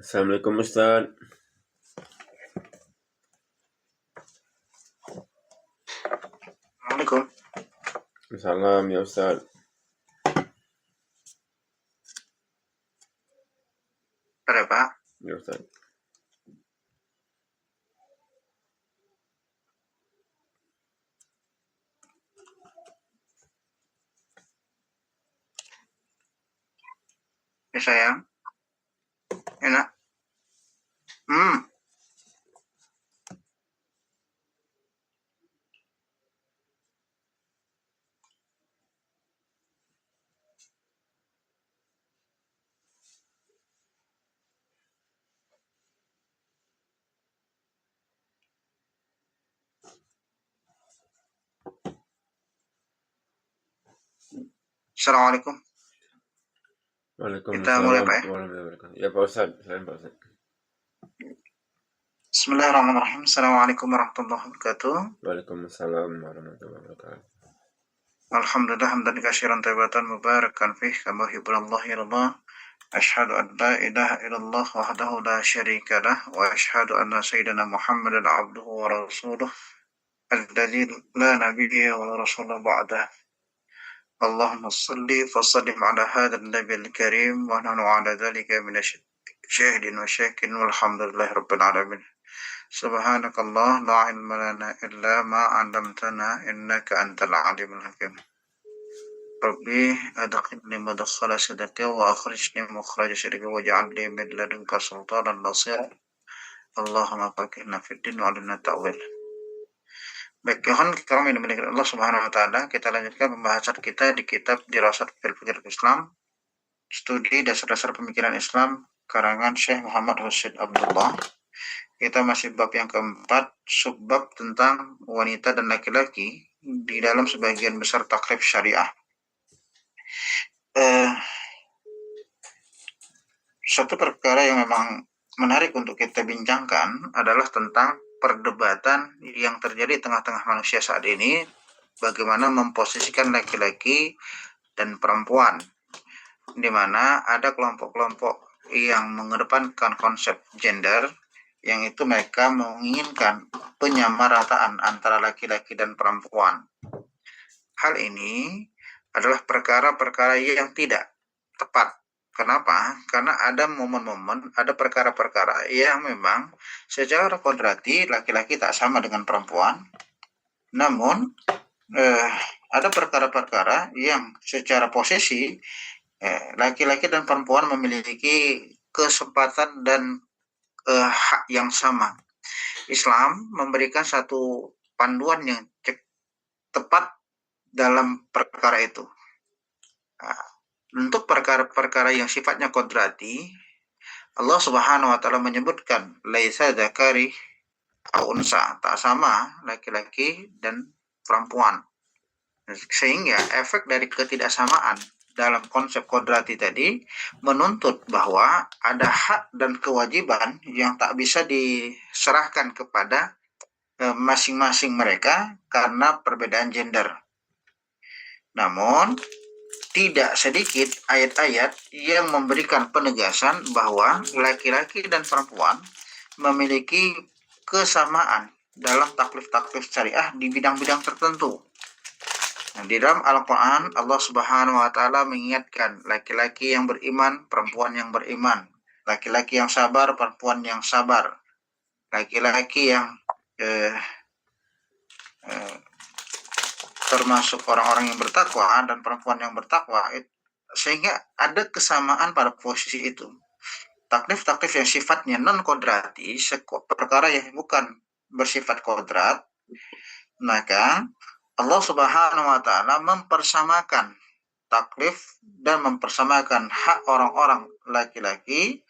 Assalamualaikum Ustaz. Assalamualaikum. Salam ya Ustaz. Ada Pak? Ya Ustaz. Ya sayang. Enak. Assalamualaikum. Kita mulai Waalaikumsalam Pak ya. warahmatullahi wabarakatuh. Ya Pak Ustaz, salam Pak Ustaz. Bismillahirrahmanirrahim. Assalamualaikum warahmatullahi wabarakatuh. Waalaikumsalam warahmatullahi wabarakatuh. Alhamdulillah hamdan katsiran thayyibatan mubarakan fih kama yuhibbullahu yarda. Asyhadu an la ilaha illallah wahdahu la syarika lah wa asyhadu anna sayyidina Muhammadan abduhu wa rasuluh alladzi la nabiyya wa la rasula ba'dah. Allahumma salli wa sallim ala hadzal nabiyil karim wa nahnu ala dzalika minasyahidin wa syakirin walhamdulillahi rabbil alamin. Subhanakallah la ilma lana illa ma 'allamtana innaka antal alimul hakim. Rabbi adkhilni madkhala sidqi wa akhrijni mukhraja sidqi waj'alni min ladunka sultanan nasira. Allahumma faqihna fid din wa 'allimna ta'wil. Baik, ikhwan kaum yang dimuliakan Allah Subhanahu wa taala, kita lanjutkan pembahasan kita di kitab Dirasat fil Fikr Islam, studi dasar-dasar pemikiran Islam karangan Syekh Muhammad Husain Abdullah. Kita masih bab yang keempat, subbab tentang wanita dan laki-laki di dalam sebagian besar takrif syariah. Satu perkara yang memang menarik untuk kita bincangkan adalah tentang perdebatan yang terjadi di tengah-tengah manusia saat ini, bagaimana memposisikan laki-laki dan perempuan, di mana ada kelompok-kelompok yang mengedepankan konsep gender, yang itu mereka menginginkan penyamarataan antara laki-laki dan perempuan. Hal ini adalah perkara-perkara yang tidak tepat. Kenapa? Karena ada momen-momen, ada perkara-perkara yang memang secara kodrati laki-laki tak sama dengan perempuan. Namun ada perkara-perkara yang secara posisi laki-laki dan perempuan memiliki kesempatan dan hak yang sama. Islam memberikan satu panduan yang tepat dalam perkara itu. Untuk perkara-perkara yang sifatnya kodrati, Allah Subhanahu wa taala menyebutkan laisa dzakari au unsa, tak sama laki-laki dan perempuan. Sehingga efek dari ketidaksamaan dalam konsep kodrati tadi menuntut bahwa ada hak dan kewajiban yang tak bisa diserahkan kepada masing-masing mereka karena perbedaan gender. Namun tidak sedikit ayat-ayat yang memberikan penegasan bahwa laki-laki dan perempuan memiliki kesamaan dalam taklif-taklif syariah di bidang-bidang tertentu. Nah, di dalam Al-Quran, Allah Subhanahu wa taala mengingatkan laki-laki yang beriman, perempuan yang beriman, laki-laki yang sabar, perempuan yang sabar, laki-laki yang termasuk orang-orang yang bertakwa dan perempuan yang bertakwa, sehingga ada kesamaan pada posisi itu. Taklif-taklif yang sifatnya non-kodrati, perkara yang bukan bersifat kodrat, maka Allah Subhanahu wa taala mempersamakan taklif dan mempersamakan hak orang-orang laki-laki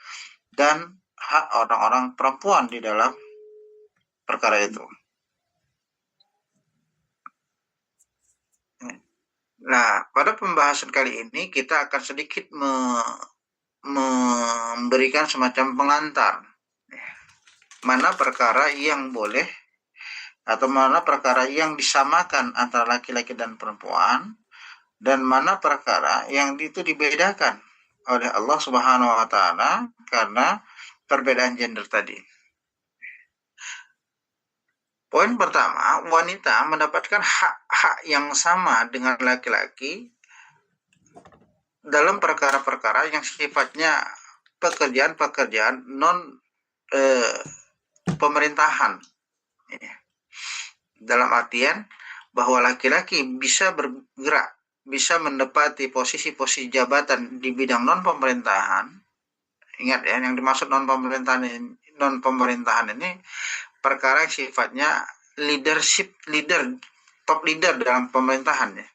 dan hak orang-orang perempuan di dalam perkara itu. Nah, pada pembahasan kali ini kita akan sedikit memberikan semacam pengantar. Mana perkara yang boleh atau mana perkara yang disamakan antara laki-laki dan perempuan, dan mana perkara yang itu dibedakan oleh Allah Subhanahu wa taala karena perbedaan gender tadi. Poin pertama, wanita mendapatkan hak-hak yang sama dengan laki-laki dalam perkara-perkara yang sifatnya pekerjaan-pekerjaan non pemerintahan. Dalam artian bahwa laki-laki bisa bergerak, bisa mendapati posisi-posisi jabatan di bidang non pemerintahan. Ingat ya, yang dimaksud non pemerintahan ini perkara yang sifatnya leadership, top leader dalam pemerintahan ya.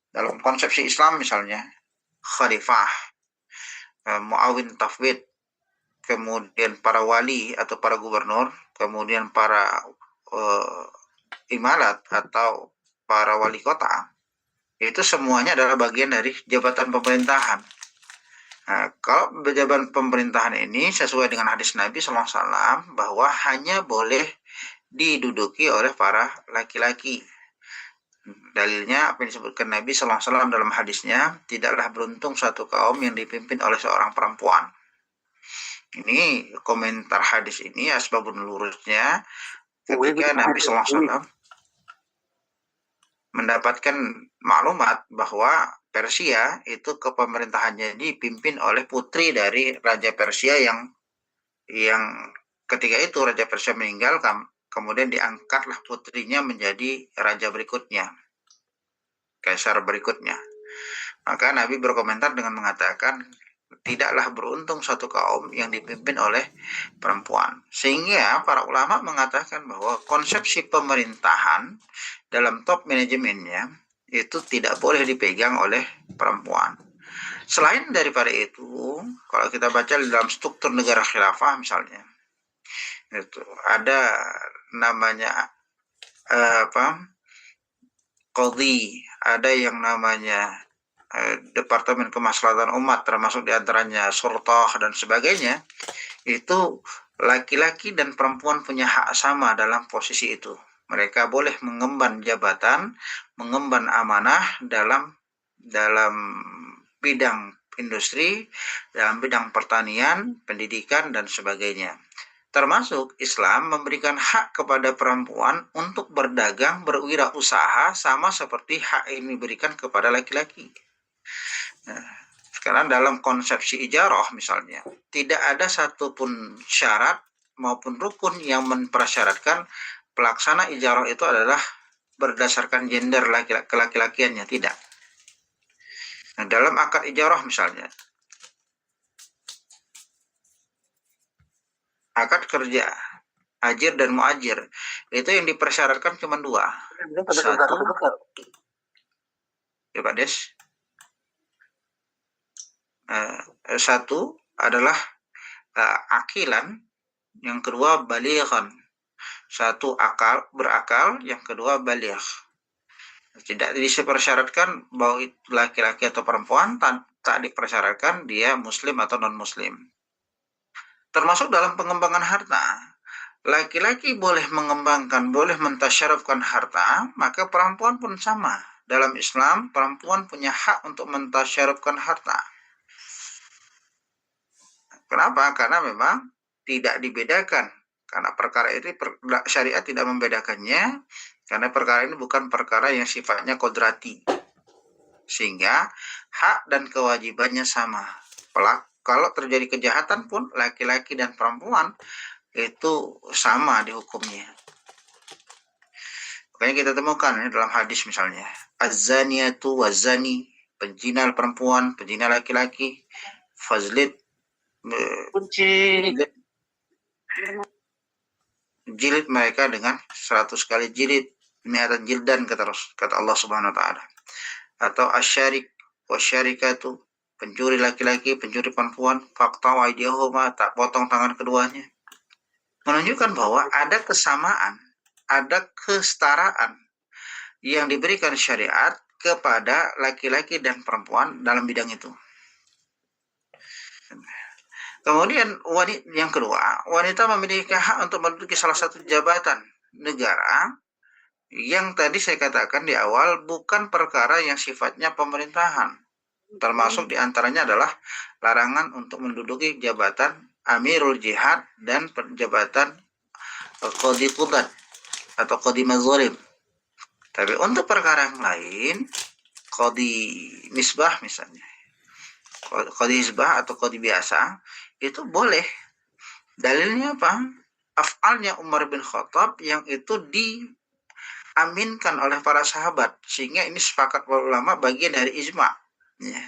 Dalam konsepsi Islam misalnya khalifah, muawin tafwid, kemudian para wali atau para gubernur, kemudian para imalat atau para wali kota, itu semuanya adalah bagian dari jabatan pemerintahan. Nah, kalau jabatan pemerintahan ini sesuai dengan hadis Nabi SAW bahwa hanya boleh diduduki oleh para laki-laki. Dalilnya apa yang disebutkan Nabi SAW dalam hadisnya, tidaklah beruntung satu kaum yang dipimpin oleh seorang perempuan. Ini komentar hadis ini asbabun lurusnya ketika Nabi SAW mendapatkan maklumat bahwa Persia itu kepemerintahannya dipimpin oleh putri dari Raja Persia yang ketika itu Raja Persia meninggal, kemudian diangkatlah putrinya menjadi raja berikutnya, kaisar berikutnya. Maka Nabi berkomentar dengan mengatakan, tidaklah beruntung suatu kaum yang dipimpin oleh perempuan. Sehingga para ulama mengatakan bahwa konsepsi pemerintahan dalam top manajemennya itu tidak boleh dipegang oleh perempuan. Selain daripada itu, kalau kita baca dalam struktur negara khilafah misalnya, itu ada namanya qadhi, ada yang namanya Departemen Kemaslahatan Umat, termasuk diantaranya surtah dan sebagainya. Itu laki-laki dan perempuan punya hak sama dalam posisi itu. Mereka boleh mengemban jabatan, mengemban amanah dalam bidang industri, dalam bidang pertanian, pendidikan, dan sebagainya. Termasuk Islam memberikan hak kepada perempuan untuk berdagang, berwirausaha, sama seperti hak ini diberikan kepada laki-laki. Nah, sekarang dalam konsepsi ijarah misalnya, tidak ada satupun syarat maupun rukun yang mempersyaratkan pelaksana ijarah itu adalah berdasarkan gender laki-lakiannya, tidak. Nah, dalam akad ijarah misalnya, akad kerja, ajir dan muajir, itu yang dipersyaratkan cuma dua. Satu, ya Pak Des, satu adalah akilan, yang kedua balighan. Satu berakal, yang kedua baligh. Tidak dipersyaratkan bahwa laki-laki atau perempuan, tak dipersyaratkan dia muslim atau non muslim. Termasuk dalam pengembangan harta, laki-laki boleh mengembangkan, boleh mentasyarufkan harta, maka perempuan pun sama. Dalam Islam, perempuan punya hak untuk mentasyarufkan harta. Kenapa? Karena memang tidak dibedakan. Karena perkara ini syariat tidak membedakannya, karena perkara ini bukan perkara yang sifatnya kodrati. Sehingga hak dan kewajibannya sama. Kalau terjadi kejahatan pun laki-laki dan perempuan itu sama dihukumnya. Makanya kita temukan dalam hadis misalnya, az-zaniyatu waz-zani, penzina perempuan, penzina laki-laki, fazlit, jilid mereka dengan 100 kali jilid, mi'atan jildan, kata Allah Subhanahu wa taala. Atau asyarik wasyarikatu, pencuri laki-laki, pencuri perempuan, faqta'u aydiyahuma, tak potong tangan keduanya. Menunjukkan bahwa ada kesamaan, ada kesetaraan yang diberikan syariat kepada laki-laki dan perempuan dalam bidang itu. Kemudian yang kedua, wanita memiliki hak untuk menduduki salah satu jabatan negara yang tadi saya katakan di awal bukan perkara yang sifatnya pemerintahan. Termasuk diantaranya adalah larangan untuk menduduki jabatan Amirul Jihad dan jabatan Qadhi Qudat atau Qadhi Mazalim. Tapi untuk perkara yang lain, Qadhi Misbah misalnya, Qadhi Hisbah atau Qadhi biasa, itu boleh. Dalilnya apa? Af'alnya Umar bin Khattab yang itu diaminkan oleh para sahabat, sehingga ini sepakat para ulama bagian dari ijma. Ya.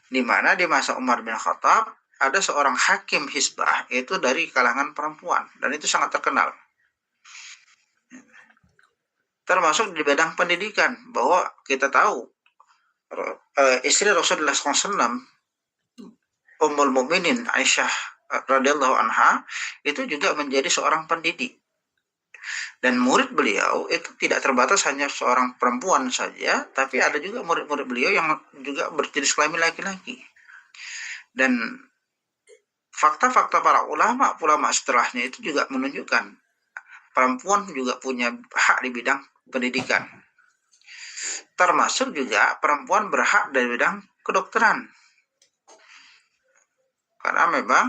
Di mana di masa Umar bin Khattab ada seorang hakim hisbah itu dari kalangan perempuan dan itu sangat terkenal. Termasuk di bidang pendidikan, bahwa kita tahu istri Rasulullah SAW, Ummul Mukminin Aisyah radhiyallahu anha, itu juga menjadi seorang pendidik. Dan murid beliau itu tidak terbatas hanya seorang perempuan saja, tapi ada juga murid-murid beliau yang juga berjenis kelamin laki-laki. Dan fakta-fakta para ulama setelahnya itu juga menunjukkan perempuan juga punya hak di bidang pendidikan. Termasuk juga perempuan berhak dari bidang kedokteran. Karena memang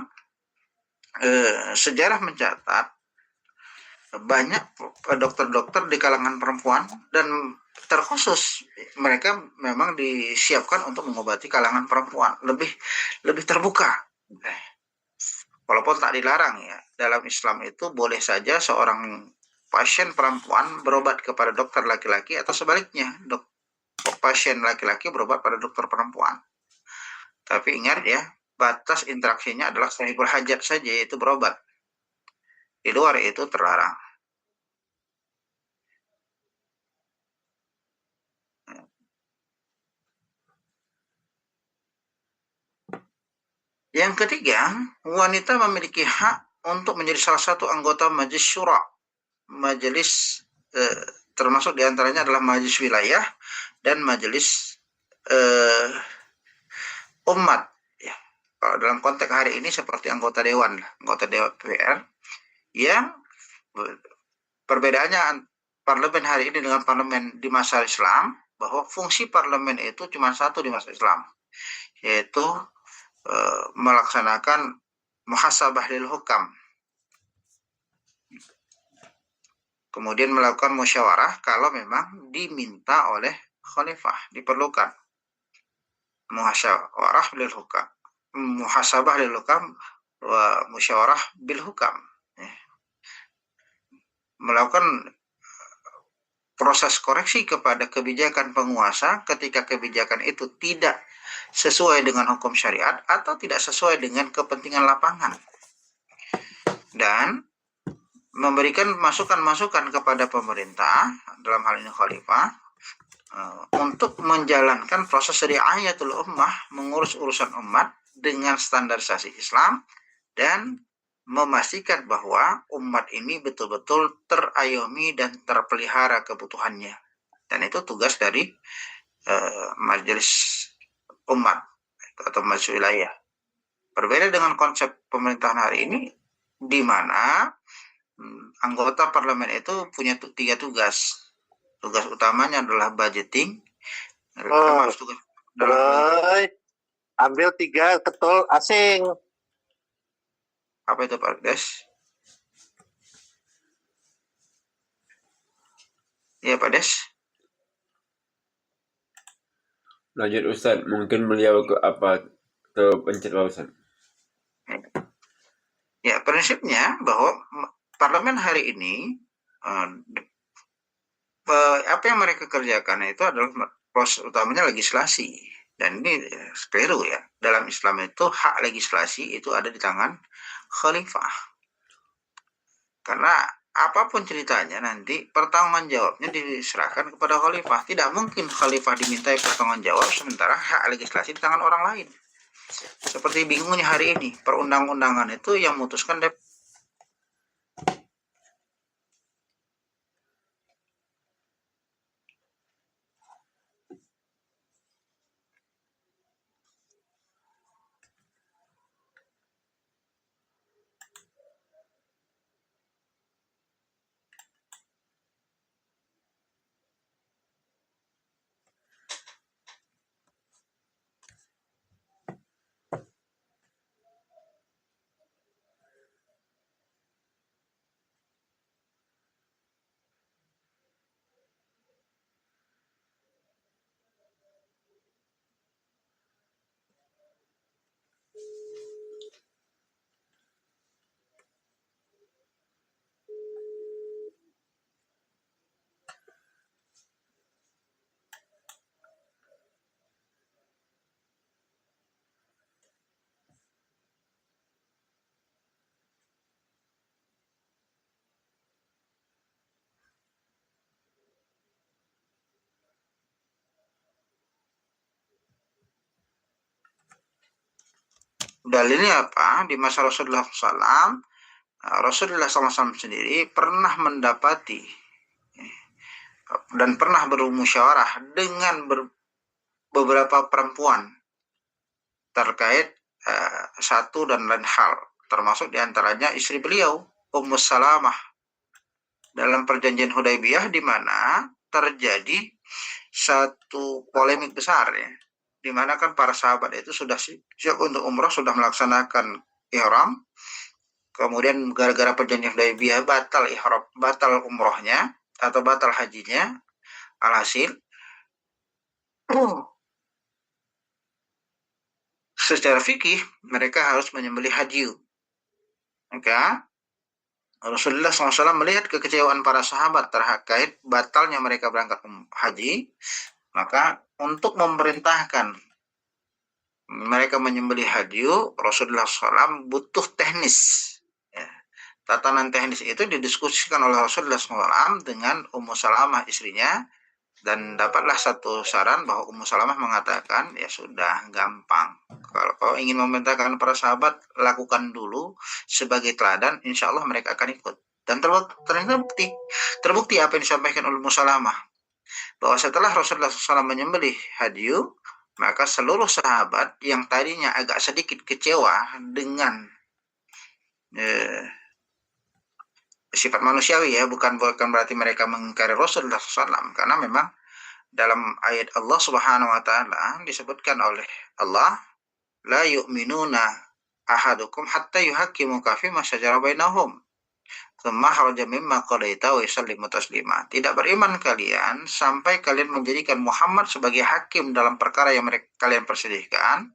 sejarah mencatat banyak dokter-dokter di kalangan perempuan dan terkhusus mereka memang disiapkan untuk mengobati kalangan perempuan, lebih terbuka. Walaupun tak dilarang ya, dalam Islam itu boleh saja seorang pasien perempuan berobat kepada dokter laki-laki atau sebaliknya, pasien laki-laki berobat pada dokter perempuan. Tapi ingat ya, batas interaksinya adalah sahibul hajat saja, yaitu berobat. Di luar itu terlarang. Yang ketiga, wanita memiliki hak untuk menjadi salah satu anggota majelis syura. Majelis termasuk diantaranya adalah majelis wilayah dan majelis umat. Ya. Kalau dalam konteks hari ini seperti anggota dewan DPR, yang perbedaannya parlemen hari ini dengan parlemen di masa Islam, bahwa fungsi parlemen itu cuma satu di masa Islam, yaitu melaksanakan muhasabah lil hukam, kemudian melakukan musyawarah kalau memang diminta oleh khalifah, diperlukan musyawarah lil hukam, muhasabah lil hukam wa musyawarah bil hukam, melakukan proses koreksi kepada kebijakan penguasa ketika kebijakan itu tidak sesuai dengan hukum syariat atau tidak sesuai dengan kepentingan lapangan, dan memberikan masukan-masukan kepada pemerintah, dalam hal ini khalifah, untuk menjalankan proses riayatul ummah, mengurus urusan umat dengan standarisasi Islam dan memastikan bahwa umat ini betul-betul terayomi dan terpelihara kebutuhannya. Dan itu tugas dari majelis umat atau majelis wilayah. Berbeda dengan konsep pemerintahan hari ini, di mana anggota parlemen itu punya 3 tugas. Tugas utamanya adalah budgeting. Tugas ambil 3 ketul asing. Apa itu Pak Des? Iya Pak Des. Lanjut Ustaz, mungkin beliau ke pencet Ustaz. Ya, prinsipnya bahwa parlemen hari ini apa yang mereka kerjakan itu adalah proses utamanya legislasi, dan ini keliru ya. Dalam Islam itu hak legislasi itu ada di tangan khalifah, karena apapun ceritanya nanti pertanggung jawabnya diserahkan kepada khalifah. Tidak mungkin khalifah dimintai pertanggung jawab sementara hak legislasi di tangan orang lain. Seperti bingungnya hari ini, perundang-undangan itu yang memutuskan Dalilnya apa? Di masa Rasulullah SAW, Rasulullah SAW sendiri pernah mendapati dan pernah bermusyawarah dengan beberapa perempuan terkait satu dan lain hal, termasuk diantaranya istri beliau, Ummu Salamah, dalam perjanjian Hudaybiyah, di mana terjadi satu polemik besar ya, di mana kan para sahabat itu sudah siap untuk umroh, sudah melaksanakan ihram, kemudian gara-gara perjanjian Hudaybiyah batal ihram, batal umrohnya atau batal hajinya, alhasil secara fikih mereka harus menyembelih hadyu. Maka Rasulullah SAW melihat kekecewaan para sahabat terkait batalnya mereka berangkat haji, maka untuk memerintahkan mereka menyembelih hadyu, Rasulullah SAW butuh teknis. Ya. Tatanan teknis itu didiskusikan oleh Rasulullah SAW dengan Ummu Salamah istrinya, dan dapatlah satu saran bahwa Ummu Salamah mengatakan, ya sudah, gampang. Kalau kau ingin memerintahkan para sahabat, lakukan dulu sebagai teladan, insya Allah mereka akan ikut. Dan terbukti apa yang disampaikan oleh Ummu Salamah, bahwa setelah Rasulullah SAW menyembelih hadyu, maka seluruh sahabat yang tadinya agak sedikit kecewa dengan sifat manusiawi ya, bukan berarti mereka mengingkari Rasulullah SAW, karena memang dalam ayat Allah Subhanahu wa taala disebutkan oleh Allah, la yu'minuna ahadukum hatta yuhaqqimuka fi ma syajara bainahum tsumma kharaja mimma qadaita wa yusallimu taslima. Tidak beriman kalian sampai kalian menjadikan Muhammad sebagai hakim dalam perkara yang kalian perselisihkan,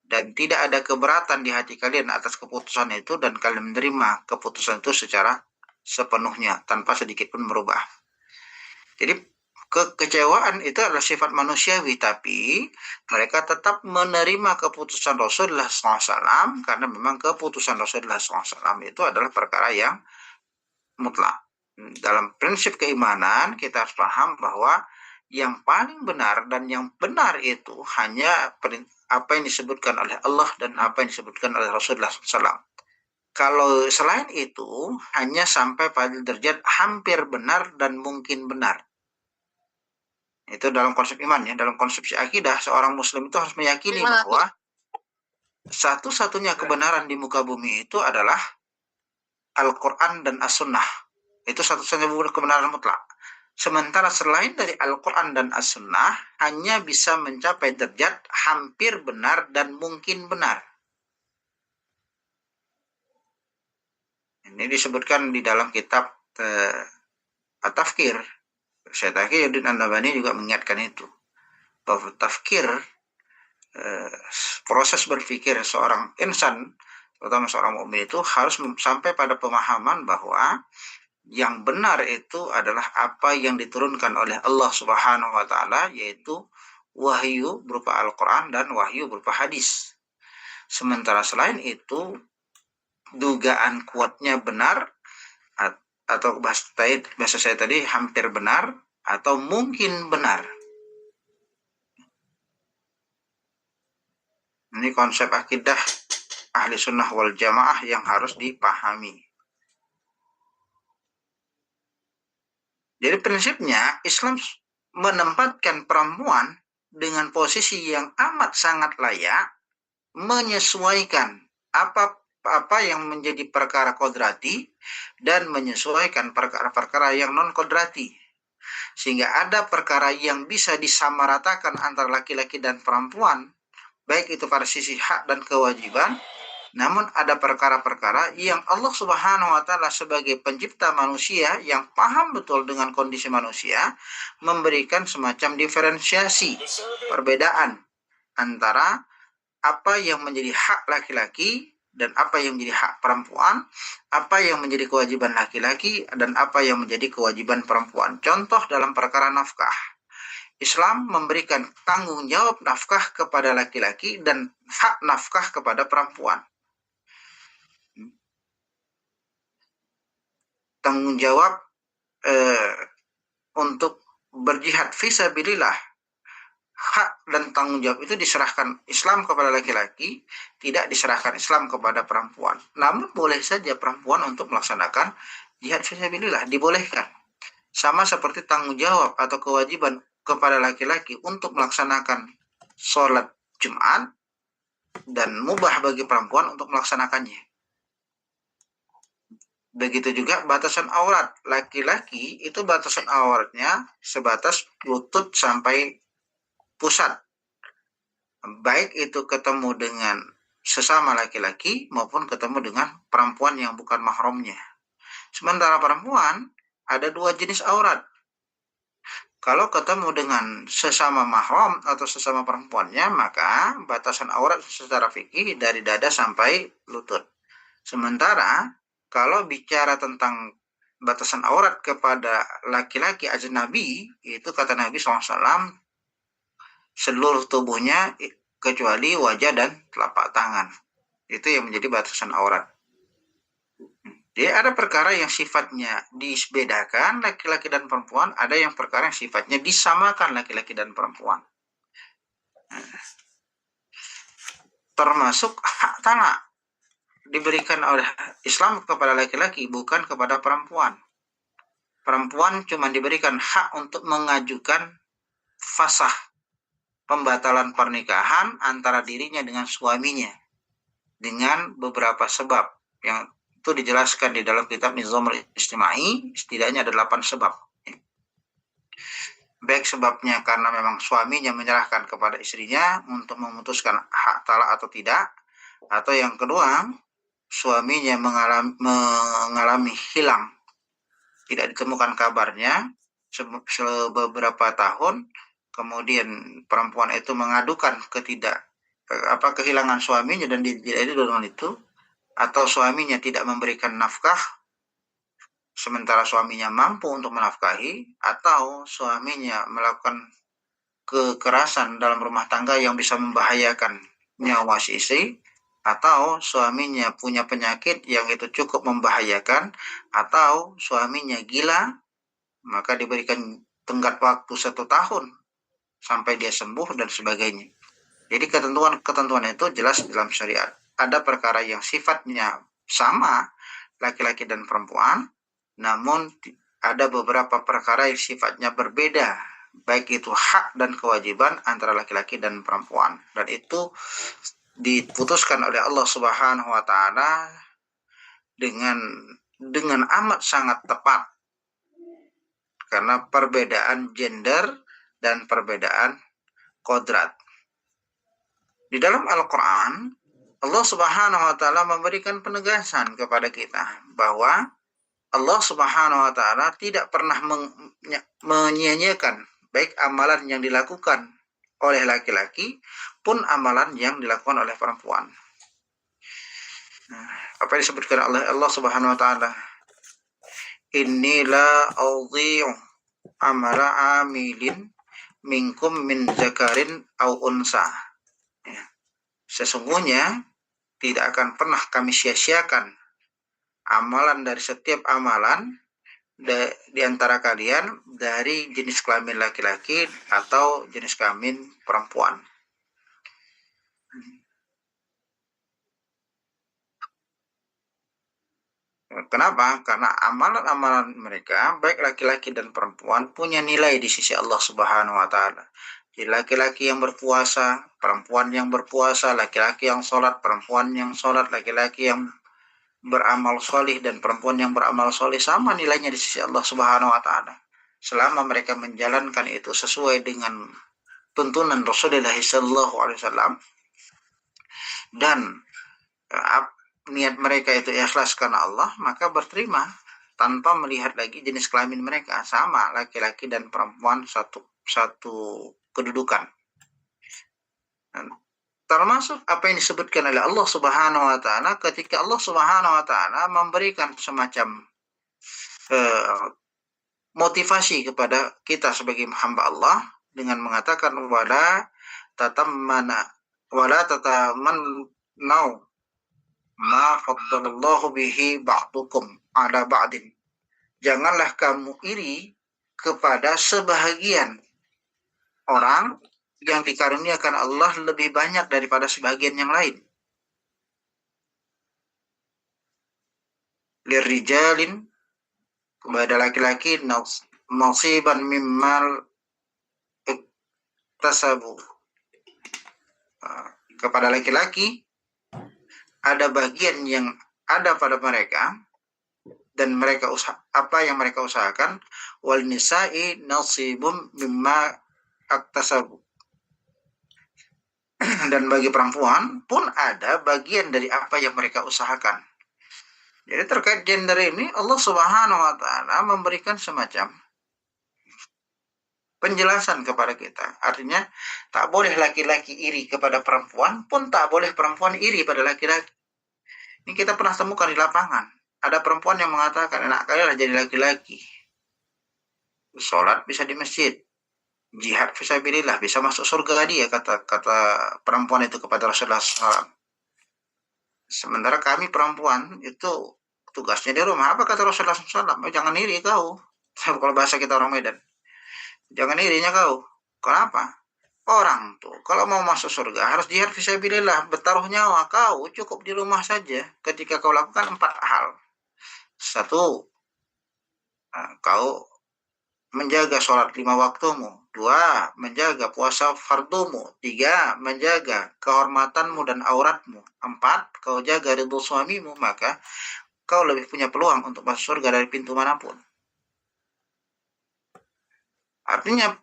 dan tidak ada keberatan di hati kalian atas keputusan itu, dan kalian menerima keputusan itu secara sepenuhnya tanpa sedikit pun berubah. Jadi kekecewaan itu adalah sifat manusiawi, tapi mereka tetap menerima keputusan Rasulullah SAW, karena memang keputusan Rasulullah SAW itu adalah perkara yang mutlak. Dalam prinsip keimanan kita harus paham bahwa yang paling benar dan yang benar itu hanya apa yang disebutkan oleh Allah dan apa yang disebutkan oleh Rasulullah SAW. Kalau selain itu hanya sampai pada derajat hampir benar dan mungkin benar. Itu dalam konsep iman ya, dalam konsepsi akidah, seorang muslim itu harus meyakini bahwa satu-satunya kebenaran di muka bumi itu adalah Al-Quran dan As-Sunnah. Itu satu-satunya kebenaran mutlak. Sementara selain dari Al-Quran dan As-Sunnah hanya bisa mencapai derajat hampir benar dan mungkin benar. Ini disebutkan di dalam kitab At-Tafkir. Syekh Taqiyuddin An-Nabhani juga mengingatkan itu, bahwa tafkir, proses berpikir seorang insan, terutama seorang mukmin, itu harus sampai pada pemahaman bahwa yang benar itu adalah apa yang diturunkan oleh Allah Subhanahu wa taala, yaitu wahyu berupa Al-Qur'an dan wahyu berupa hadis. Sementara selain itu, dugaan kuatnya benar, atau bahasa saya tadi hampir benar atau mungkin benar. Ini konsep akidah ahli sunnah wal jamaah yang harus dipahami. Jadi prinsipnya Islam menempatkan perempuan dengan posisi yang amat sangat layak, menyesuaikan apa yang menjadi perkara kodrati dan menyesuaikan perkara-perkara yang non kodrati, sehingga ada perkara yang bisa disamaratakan antara laki-laki dan perempuan, baik itu pada sisi hak dan kewajiban. Namun ada perkara-perkara yang Allah Subhanahu wa taala sebagai pencipta manusia yang paham betul dengan kondisi manusia, memberikan semacam diferensiasi, perbedaan antara apa yang menjadi hak laki-laki dan apa yang menjadi hak perempuan, apa yang menjadi kewajiban laki-laki dan apa yang menjadi kewajiban perempuan. Contoh dalam perkara nafkah, Islam memberikan tanggung jawab nafkah kepada laki-laki dan hak nafkah kepada perempuan. Tanggung jawab untuk berjihad fisabilillah, hak dan tanggung jawab itu diserahkan Islam kepada laki-laki, tidak diserahkan Islam kepada perempuan. Namun boleh saja perempuan untuk melaksanakan jihad fisabilillah, dibolehkan. Sama seperti tanggung jawab atau kewajiban kepada laki-laki untuk melaksanakan sholat Jumat dan mubah bagi perempuan untuk melaksanakannya. Begitu juga batasan aurat. Laki-laki itu batasan auratnya sebatas lutut sampai pusat. Baik itu ketemu dengan sesama laki-laki maupun ketemu dengan perempuan yang bukan mahramnya. Sementara perempuan ada dua jenis aurat. Kalau ketemu dengan sesama mahram atau sesama perempuannya, maka batasan aurat secara fikih dari dada sampai lutut. Sementara kalau bicara tentang batasan aurat kepada laki-laki ajnabi, itu kata Nabi SAW, seluruh tubuhnya kecuali wajah dan telapak tangan. Itu yang menjadi batasan aurat. Jadi ada perkara yang sifatnya dibedakan laki-laki dan perempuan, ada yang perkara yang sifatnya disamakan laki-laki dan perempuan. Termasuk hak talak diberikan oleh Islam kepada laki-laki, bukan kepada perempuan. Perempuan cuma diberikan hak untuk mengajukan fasah, pembatalan pernikahan antara dirinya dengan suaminya dengan beberapa sebab yang itu dijelaskan di dalam kitab Nizamul Ijtimai. Setidaknya ada 8 sebab. Baik sebabnya karena memang suaminya menyerahkan kepada istrinya untuk memutuskan hak talak atau tidak, atau yang kedua, suaminya mengalami hilang, tidak ditemukan kabarnya beberapa tahun, kemudian perempuan itu mengadukan kehilangan suaminya dan tidak dengan itu, atau suaminya tidak memberikan nafkah sementara suaminya mampu untuk menafkahi, atau suaminya melakukan kekerasan dalam rumah tangga yang bisa membahayakan nyawa si istri, atau suaminya punya penyakit yang itu cukup membahayakan, atau suaminya gila, maka diberikan tenggat waktu 1 tahun sampai dia sembuh dan sebagainya. Jadi ketentuan itu jelas dalam syariat. Ada perkara yang sifatnya sama laki-laki dan perempuan, namun ada beberapa perkara yang sifatnya berbeda, baik itu hak dan kewajiban antara laki-laki dan perempuan, dan itu diputuskan oleh Allah Subhanahu wa taala dengan amat sangat tepat, karena perbedaan gender dan perbedaan kodrat. Di dalam Al-Quran, Allah Subhanahu wa taala memberikan penegasan kepada kita bahwa Allah Subhanahu wa taala tidak pernah menyia-nyiakan baik amalan yang dilakukan oleh laki-laki pun amalan yang dilakukan oleh perempuan. Apa yang disebutkan oleh Allah Subhanahu wa taala? Inni la udhi'u amala amilin minkum min zakarin au unsa. Sesungguhnya tidak akan pernah kami sia-siakan amalan dari setiap amalan di antara kalian dari jenis kelamin laki-laki atau jenis kelamin perempuan. Kenapa? Karena amalan-amalan mereka, baik laki-laki dan perempuan, punya nilai di sisi Allah Subhanahu wa taala. Jadi laki-laki yang berpuasa, perempuan yang berpuasa, laki-laki yang sholat, perempuan yang sholat, laki-laki yang beramal solih dan perempuan yang beramal solih, sama nilainya di sisi Allah Subhanahu wa taala. Selama mereka menjalankan itu sesuai dengan tuntunan Rasulullah SAW dan niat mereka itu ikhlas karena Allah, maka berterima tanpa melihat lagi jenis kelamin mereka, sama laki-laki dan perempuan satu kedudukan. Dan termasuk apa yang disebutkan oleh Allah Subhanahu wa taala ketika Allah Subhanahu wa taala memberikan semacam motivasi kepada kita sebagai hamba Allah dengan mengatakan wala tatamannau ma faddalallahu bihi ba'dukum ala ba'din. Janganlah kamu iri kepada sebahagian orang yang dikaruniakan Allah lebih banyak daripada sebagian yang lain. Lirrijalin, kepada laki-laki, nasiban mimmal iktasabu. Kepada laki-laki ada bagian yang ada pada mereka dan mereka apa yang mereka usahakan. Wal nisa'i nasibum mimma aktasabu. Dan bagi perempuan pun ada bagian dari apa yang mereka usahakan. Jadi terkait gender ini Allah Subhanahu wa taala memberikan semacam penjelasan kepada kita. Artinya tak boleh laki-laki iri kepada perempuan, pun tak boleh perempuan iri pada laki-laki. Ini kita pernah temukan di lapangan. Ada perempuan yang mengatakan, enak kali lah jadi laki-laki. Sholat bisa di masjid. Jihad fisabilillah, bisa masuk surga dia, kata perempuan itu kepada Rasulullah SAW. Sementara kami perempuan itu tugasnya di rumah. Apa kata Rasulullah SAW? Jangan iri kau. Kalau bahasa kita orang Medan. Jangan irinya kau. Kenapa? Orang tuh kalau mau masuk surga harus jihad fisabilillah, bertaruh nyawa. Kau cukup di rumah saja ketika kau lakukan 4 hal. 1, kau menjaga sholat 5 waktumu. 2, menjaga puasa fardumu. 3, menjaga kehormatanmu dan auratmu. 4, kau jaga ridho suamimu, maka kau lebih punya peluang untuk masuk surga dari pintu manapun. Artinya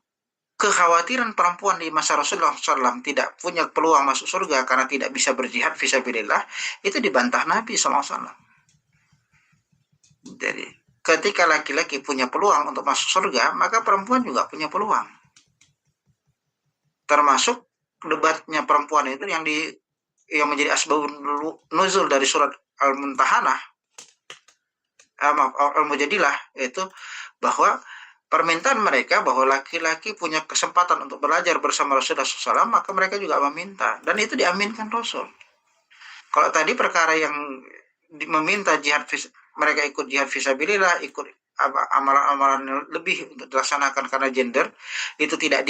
kekhawatiran perempuan di masa Rasulullah SAW tidak punya peluang masuk surga karena tidak bisa berjihad fisabilillah, itu dibantah Nabi SAW. Jadi ketika laki-laki punya peluang untuk masuk surga, maka perempuan juga punya peluang. Termasuk debatnya perempuan itu yang menjadi asbabun nuzul dari surat Al-Mumtahanah, Al-Mujadilah, itu bahwa permintaan mereka bahwa laki-laki punya kesempatan untuk belajar bersama Rasulullah SAW, maka mereka juga meminta. Dan itu diaminkan Rasul. Kalau tadi perkara yang meminta jihad, mereka ikut jihad fisabilillah, ikut amalan-amalan lebih untuk dilaksanakan karena gender, itu tidak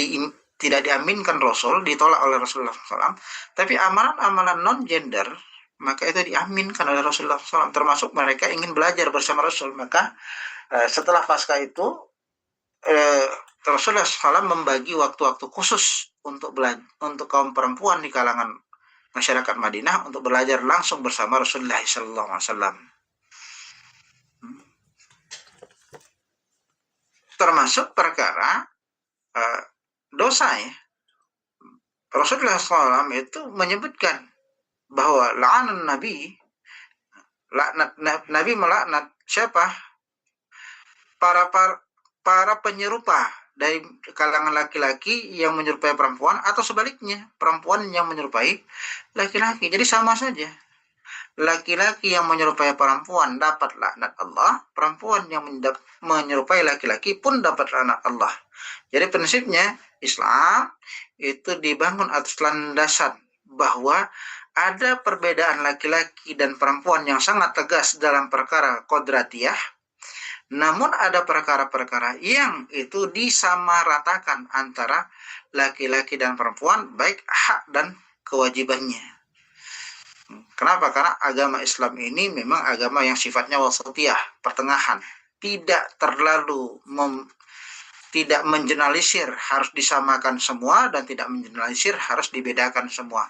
diaminkan Rasul, ditolak oleh Rasulullah SAW. Tapi amalan-amalan non-gender, maka itu diaminkan oleh Rasulullah SAW. Termasuk mereka ingin belajar bersama Rasul. Maka setelah pasca itu, Rasulullah SAW membagi waktu-waktu khusus untuk kaum perempuan di kalangan masyarakat Madinah untuk belajar langsung bersama Rasulullah SAW. Termasuk perkara dosa ya. Rasulullah SAW itu menyebutkan bahwa la'anan Nabi, Nabi melaknat siapa? Para penyerupa dari kalangan laki-laki yang menyerupai perempuan, atau sebaliknya perempuan yang menyerupai laki-laki. Jadi sama saja. Laki-laki yang menyerupai perempuan dapat laknat Allah, perempuan yang menyerupai laki-laki pun dapat laknat Allah. Jadi prinsipnya Islam itu dibangun atas landasan bahwa ada perbedaan laki-laki dan perempuan yang sangat tegas dalam perkara kodratiyah. Namun ada perkara-perkara yang itu disamaratakan antara laki-laki dan perempuan, baik hak dan kewajibannya. Kenapa? Karena agama Islam ini memang agama yang sifatnya wasatiyah, pertengahan. Tidak terlalu tidak mengeneralisir harus disamakan semua, dan tidak mengeneralisir harus dibedakan semua.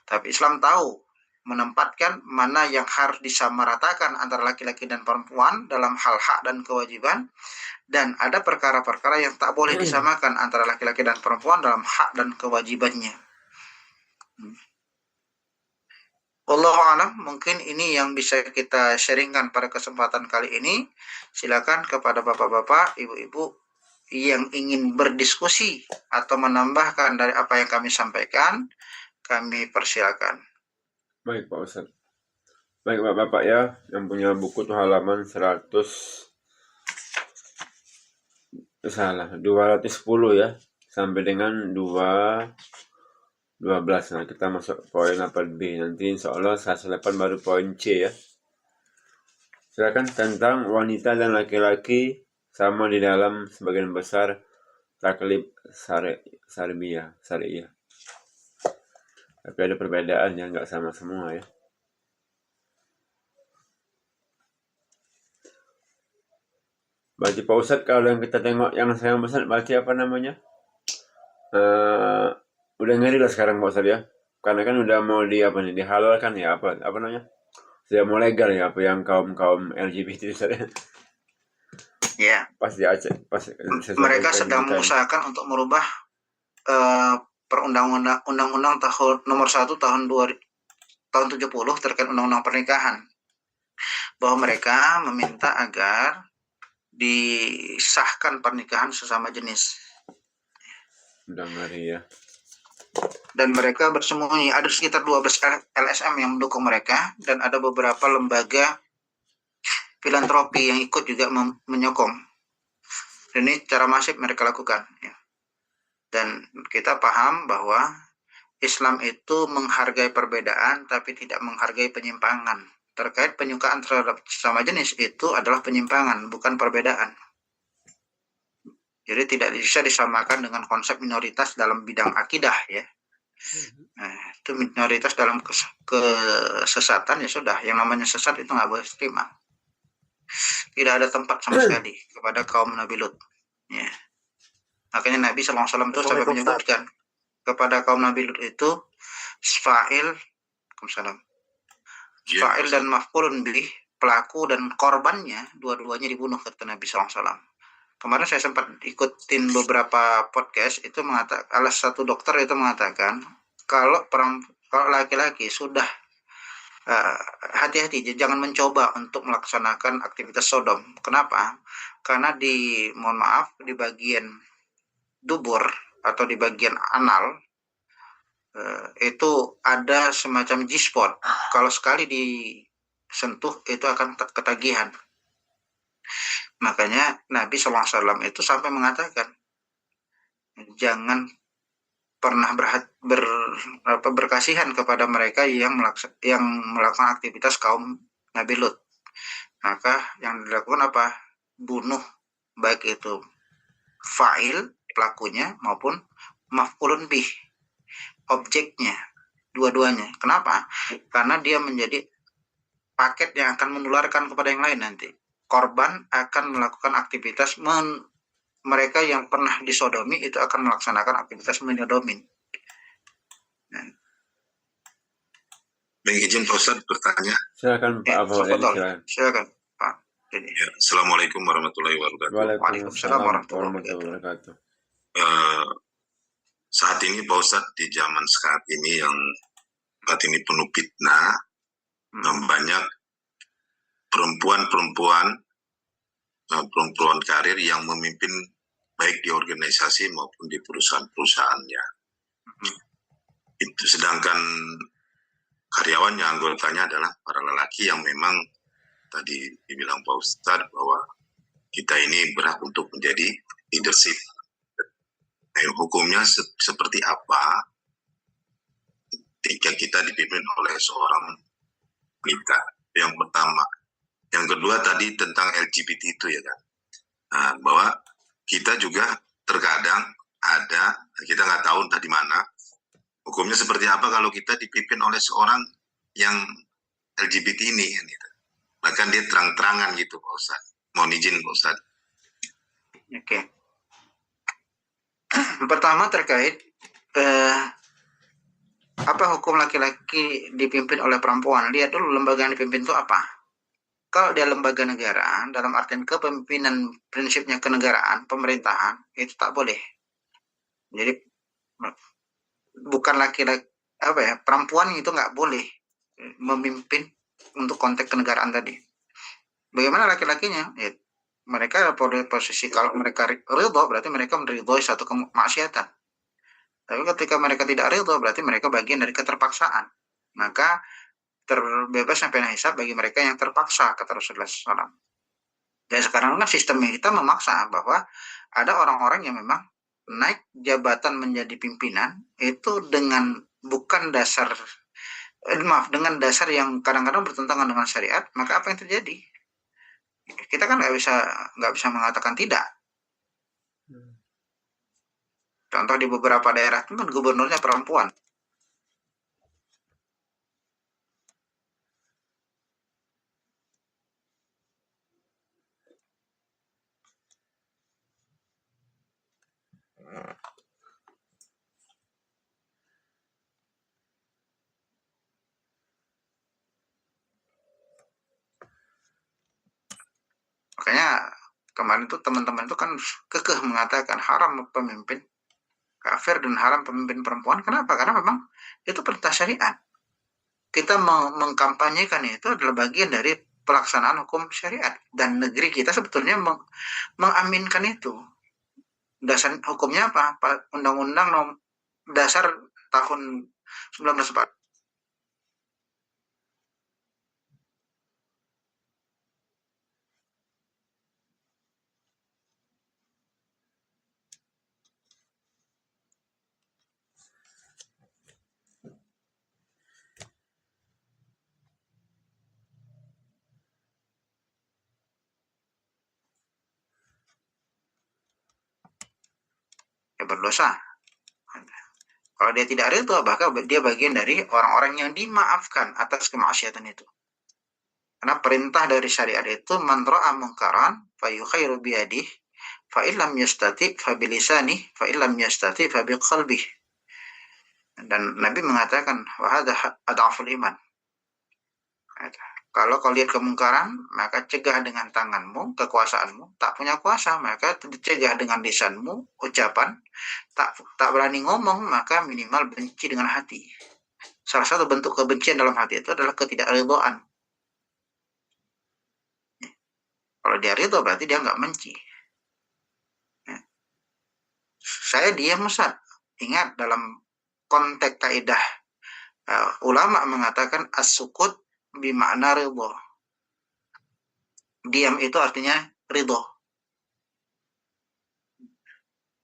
Tapi Islam tahu menempatkan mana yang harus disamaratakan antara laki-laki dan perempuan dalam hal hak dan kewajiban, dan ada perkara-perkara yang tak boleh disamakan antara laki-laki dan perempuan dalam hak dan kewajibannya. Wallahu a'lam, mungkin ini yang bisa kita sharingkan pada kesempatan kali ini. Silakan kepada bapak-bapak, ibu-ibu yang ingin berdiskusi atau menambahkan dari apa yang kami sampaikan, kami persilakan. Baik Pak Ustadz. Baik Bapak-Bapak ya, yang punya buku tuh halaman 210 ya, sampai dengan 12. Nah, kita masuk poin 8B. Nanti insya Allah saya selepan baru poin C ya. Silakan. Tentang wanita dan laki-laki sama di dalam sebagian besar taklid syariah. Tapi ada perbedaan yang nggak sama semua ya. Berarti Pak Ustadz kalau yang kita tengok yang saya pesan berarti apa namanya? Udah ngeri lah sekarang Pak Ustadz ya. Karena kan udah mau dihalalkan ya apa namanya? Sudah mau legal ya apa yang kaum LGBT Ustadz ya. Ya, Pas di Aceh, mereka sedang mengusahakan untuk merubah undang-undang tahun nomor 1 tahun 70 terkait undang-undang pernikahan, bahwa mereka meminta agar disahkan pernikahan sesama jenis. Udah ngeri ya. Dan mereka bersembunyi, ada sekitar 12 LSM yang mendukung mereka, dan ada beberapa lembaga filantropi yang ikut juga menyokong. Dan ini cara masif mereka lakukan ya. Dan kita paham bahwa Islam itu menghargai perbedaan tapi tidak menghargai penyimpangan. Terkait penyukaan terhadap sesama jenis itu adalah penyimpangan, bukan perbedaan. Jadi tidak bisa disamakan dengan konsep minoritas dalam bidang akidah ya. Nah, itu minoritas dalam kesesatan ya sudah, yang namanya sesat itu nggak boleh terima. Tidak ada tempat sama sekali kepada kaum Nabi Lut. Ya. Makanya Nabi SAW itu sampai menyebutkan kepada kaum Nabi Lut itu fa'il dan maf'ulun bih, pelaku dan korbannya dua-duanya dibunuh, kata Nabi SAW. Kemarin saya sempat ikutin beberapa podcast itu mengatakan, salah satu dokter itu mengatakan kalau laki-laki sudah hati-hati, jangan mencoba untuk melaksanakan aktivitas sodom. Kenapa? Karena di bagian dubur atau di bagian anal itu ada semacam G-spot. Kalau sekali disentuh itu akan ketagihan. Makanya Nabi SAW itu sampai mengatakan jangan pernah berkasihan kepada mereka yang melakukan aktivitas kaum Nabi Lut. Maka yang dilakukan apa? Bunuh, baik itu fa'il pelakunya maupun maf'ulun bih objeknya, dua-duanya. Kenapa? Karena dia menjadi paket yang akan menularkan kepada yang lain nanti. Korban akan melakukan aktivitas mereka yang pernah disodomi itu akan melaksanakan aktivitas menyodomin. Izin Pak Ustadz bertanya. Silakan Pak Abu silakan Pak. Ya, Assalamualaikum warahmatullahi wabarakatuh. Waalaikumsalam warahmatullahi wabarakatuh. Saat ini Pak Ustadz, di zaman saat ini yang saat ini penuh fitnah, banyak perempuan karir yang memimpin baik di organisasi maupun di perusahaan-perusahaannya. Itu sedangkan karyawannya, anggotanya adalah para lelaki yang memang tadi dibilang Pak Ustadz bahwa kita ini berhak untuk menjadi leadership. Hukumnya seperti apa ketika kita dipimpin oleh seorang wanita? Yang pertama. Yang kedua tadi tentang LGBT itu ya kan. Nah, bahwa kita juga terkadang ada, kita nggak tahu entah di mana, hukumnya seperti apa kalau kita dipimpin oleh seorang yang LGBT ini. Gitu. Bahkan dia terang-terangan gitu Pak Ustadz. Mohon izin Pak Ustadz. Oke. Pertama terkait apa hukum laki-laki dipimpin oleh perempuan. Lihat dulu lembaga yang dipimpin itu apa. Kalau dia lembaga negara, dalam artian kepemimpinan prinsipnya kenegaraan, pemerintahan, itu tak boleh. Jadi bukan laki-laki perempuan itu nggak boleh memimpin untuk konteks kenegaraan tadi. Bagaimana laki-lakinya? Ya, mereka pada posisi kalau mereka ridho berarti mereka meridhoi satu kemaksiatan. Tapi ketika mereka tidak ridho berarti mereka bagian dari keterpaksaan. Maka terbebasnya pena hisab bagi mereka yang terpaksa, kata Rasulullah SAW. Dan sekarang kan sistemnya kita memaksa bahwa ada orang-orang yang memang naik jabatan menjadi pimpinan itu dengan dengan dasar yang kadang-kadang bertentangan dengan syariat. Maka apa yang terjadi? Kita kan nggak bisa mengatakan tidak. Contoh di beberapa daerah itu kan gubernurnya perempuan. Makanya kemarin tuh teman-teman itu kan kekeh mengatakan haram pemimpin kafir dan haram pemimpin perempuan. Kenapa? Karena memang itu perintah syariat. Kita mengkampanyekan itu adalah bagian dari pelaksanaan hukum syariat. Dan negeri kita sebetulnya mengaminkan itu. Dasar hukumnya apa? Undang-undang dasar tahun 1945. Ya berdosa. Kalau dia tidak ridho, bahkan dia bagian dari orang-orang yang dimaafkan atas kemaksiatan itu. Karena perintah dari syariat itu man ra'a munkaran fa yukhairu biyadih fa illam yastati fa bilisani fa illam yastati fa biqalbih. Dan Nabi mengatakan wa hadza adhaful iman. Kalau kau lihat kemungkaran, maka cegah dengan tanganmu, kekuasaanmu. Tak punya kuasa, maka cegah dengan lisanmu, ucapan. Tak berani ngomong, maka minimal benci dengan hati. Salah satu bentuk kebencian dalam hati itu adalah ketidakridhaan. Kalau dia ridho berarti dia nggak benci. Saya diam Ustaz. Ingat dalam konteks kaidah ulama mengatakan as-sukut bimakna ridho. Diam itu artinya ridho.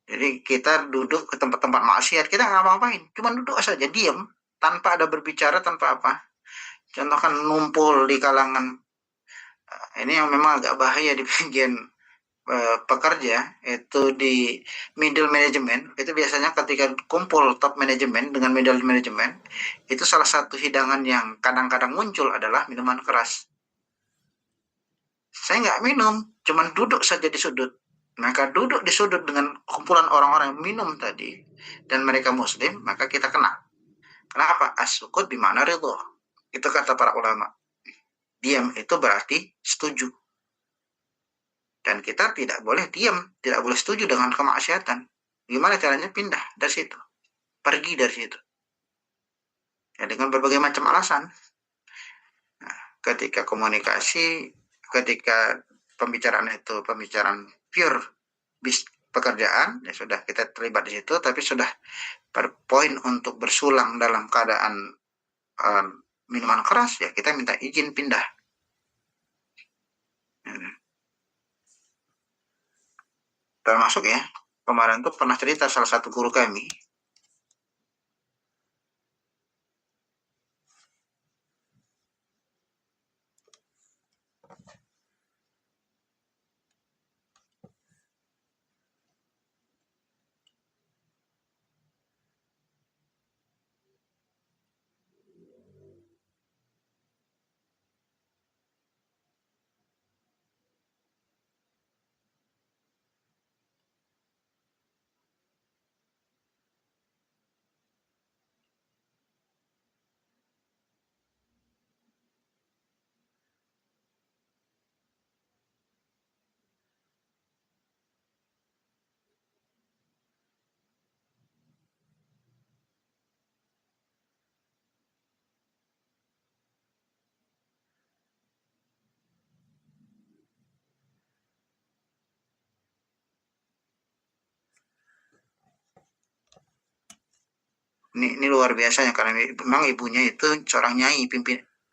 Jadi kita duduk ke tempat-tempat maksiat, kita nggak ngapain, cuma duduk saja, diam, tanpa ada berbicara, tanpa apa. Contoh kan numpul di kalangan, ini yang memang agak bahaya di bagian pekerja, itu di middle management, itu biasanya ketika kumpul top management dengan middle management, itu salah satu hidangan yang kadang-kadang muncul adalah minuman keras. Saya nggak minum, cuma duduk saja di sudut. Maka duduk di sudut dengan kumpulan orang-orang yang minum tadi, dan mereka muslim, maka kita kena. Kenapa? As-sukut bimana ridho. Itu kata para ulama. Diam itu berarti setuju. Dan kita tidak boleh diam, tidak boleh setuju dengan kemaksiatan. Gimana caranya? Pindah dari situ. Pergi dari situ. Ya, dengan berbagai macam alasan. Nah, ketika komunikasi, ketika pembicaraan itu pembicaraan pure pekerjaan, ya sudah kita terlibat di situ, tapi sudah berpoin untuk bersulang dalam keadaan minuman keras, ya kita minta izin pindah. Termasuk ya, kemarin tuh pernah cerita salah satu guru kami, ini luar biasa ya, karena memang ibunya itu seorang nyai,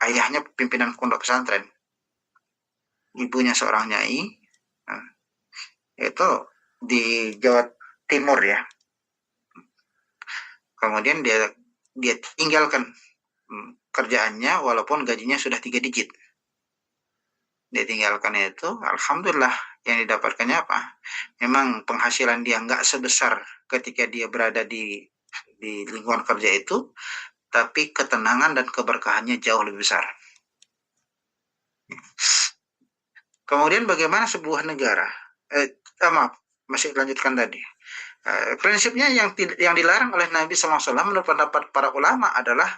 ayahnya pimpinan pondok pesantren, ibunya seorang nyai, itu di Jawa Timur ya. Kemudian dia tinggalkan kerjaannya walaupun gajinya sudah 3 digit. ditinggalkan itu, alhamdulillah yang didapatkannya apa? Memang penghasilan dia nggak sebesar ketika dia berada di lingkungan kerja itu, tapi ketenangan dan keberkahannya jauh lebih besar. Kemudian bagaimana sebuah negara? Maaf, masih lanjutkan tadi. Prinsipnya yang dilarang oleh Nabi SAW menurut pendapat para ulama adalah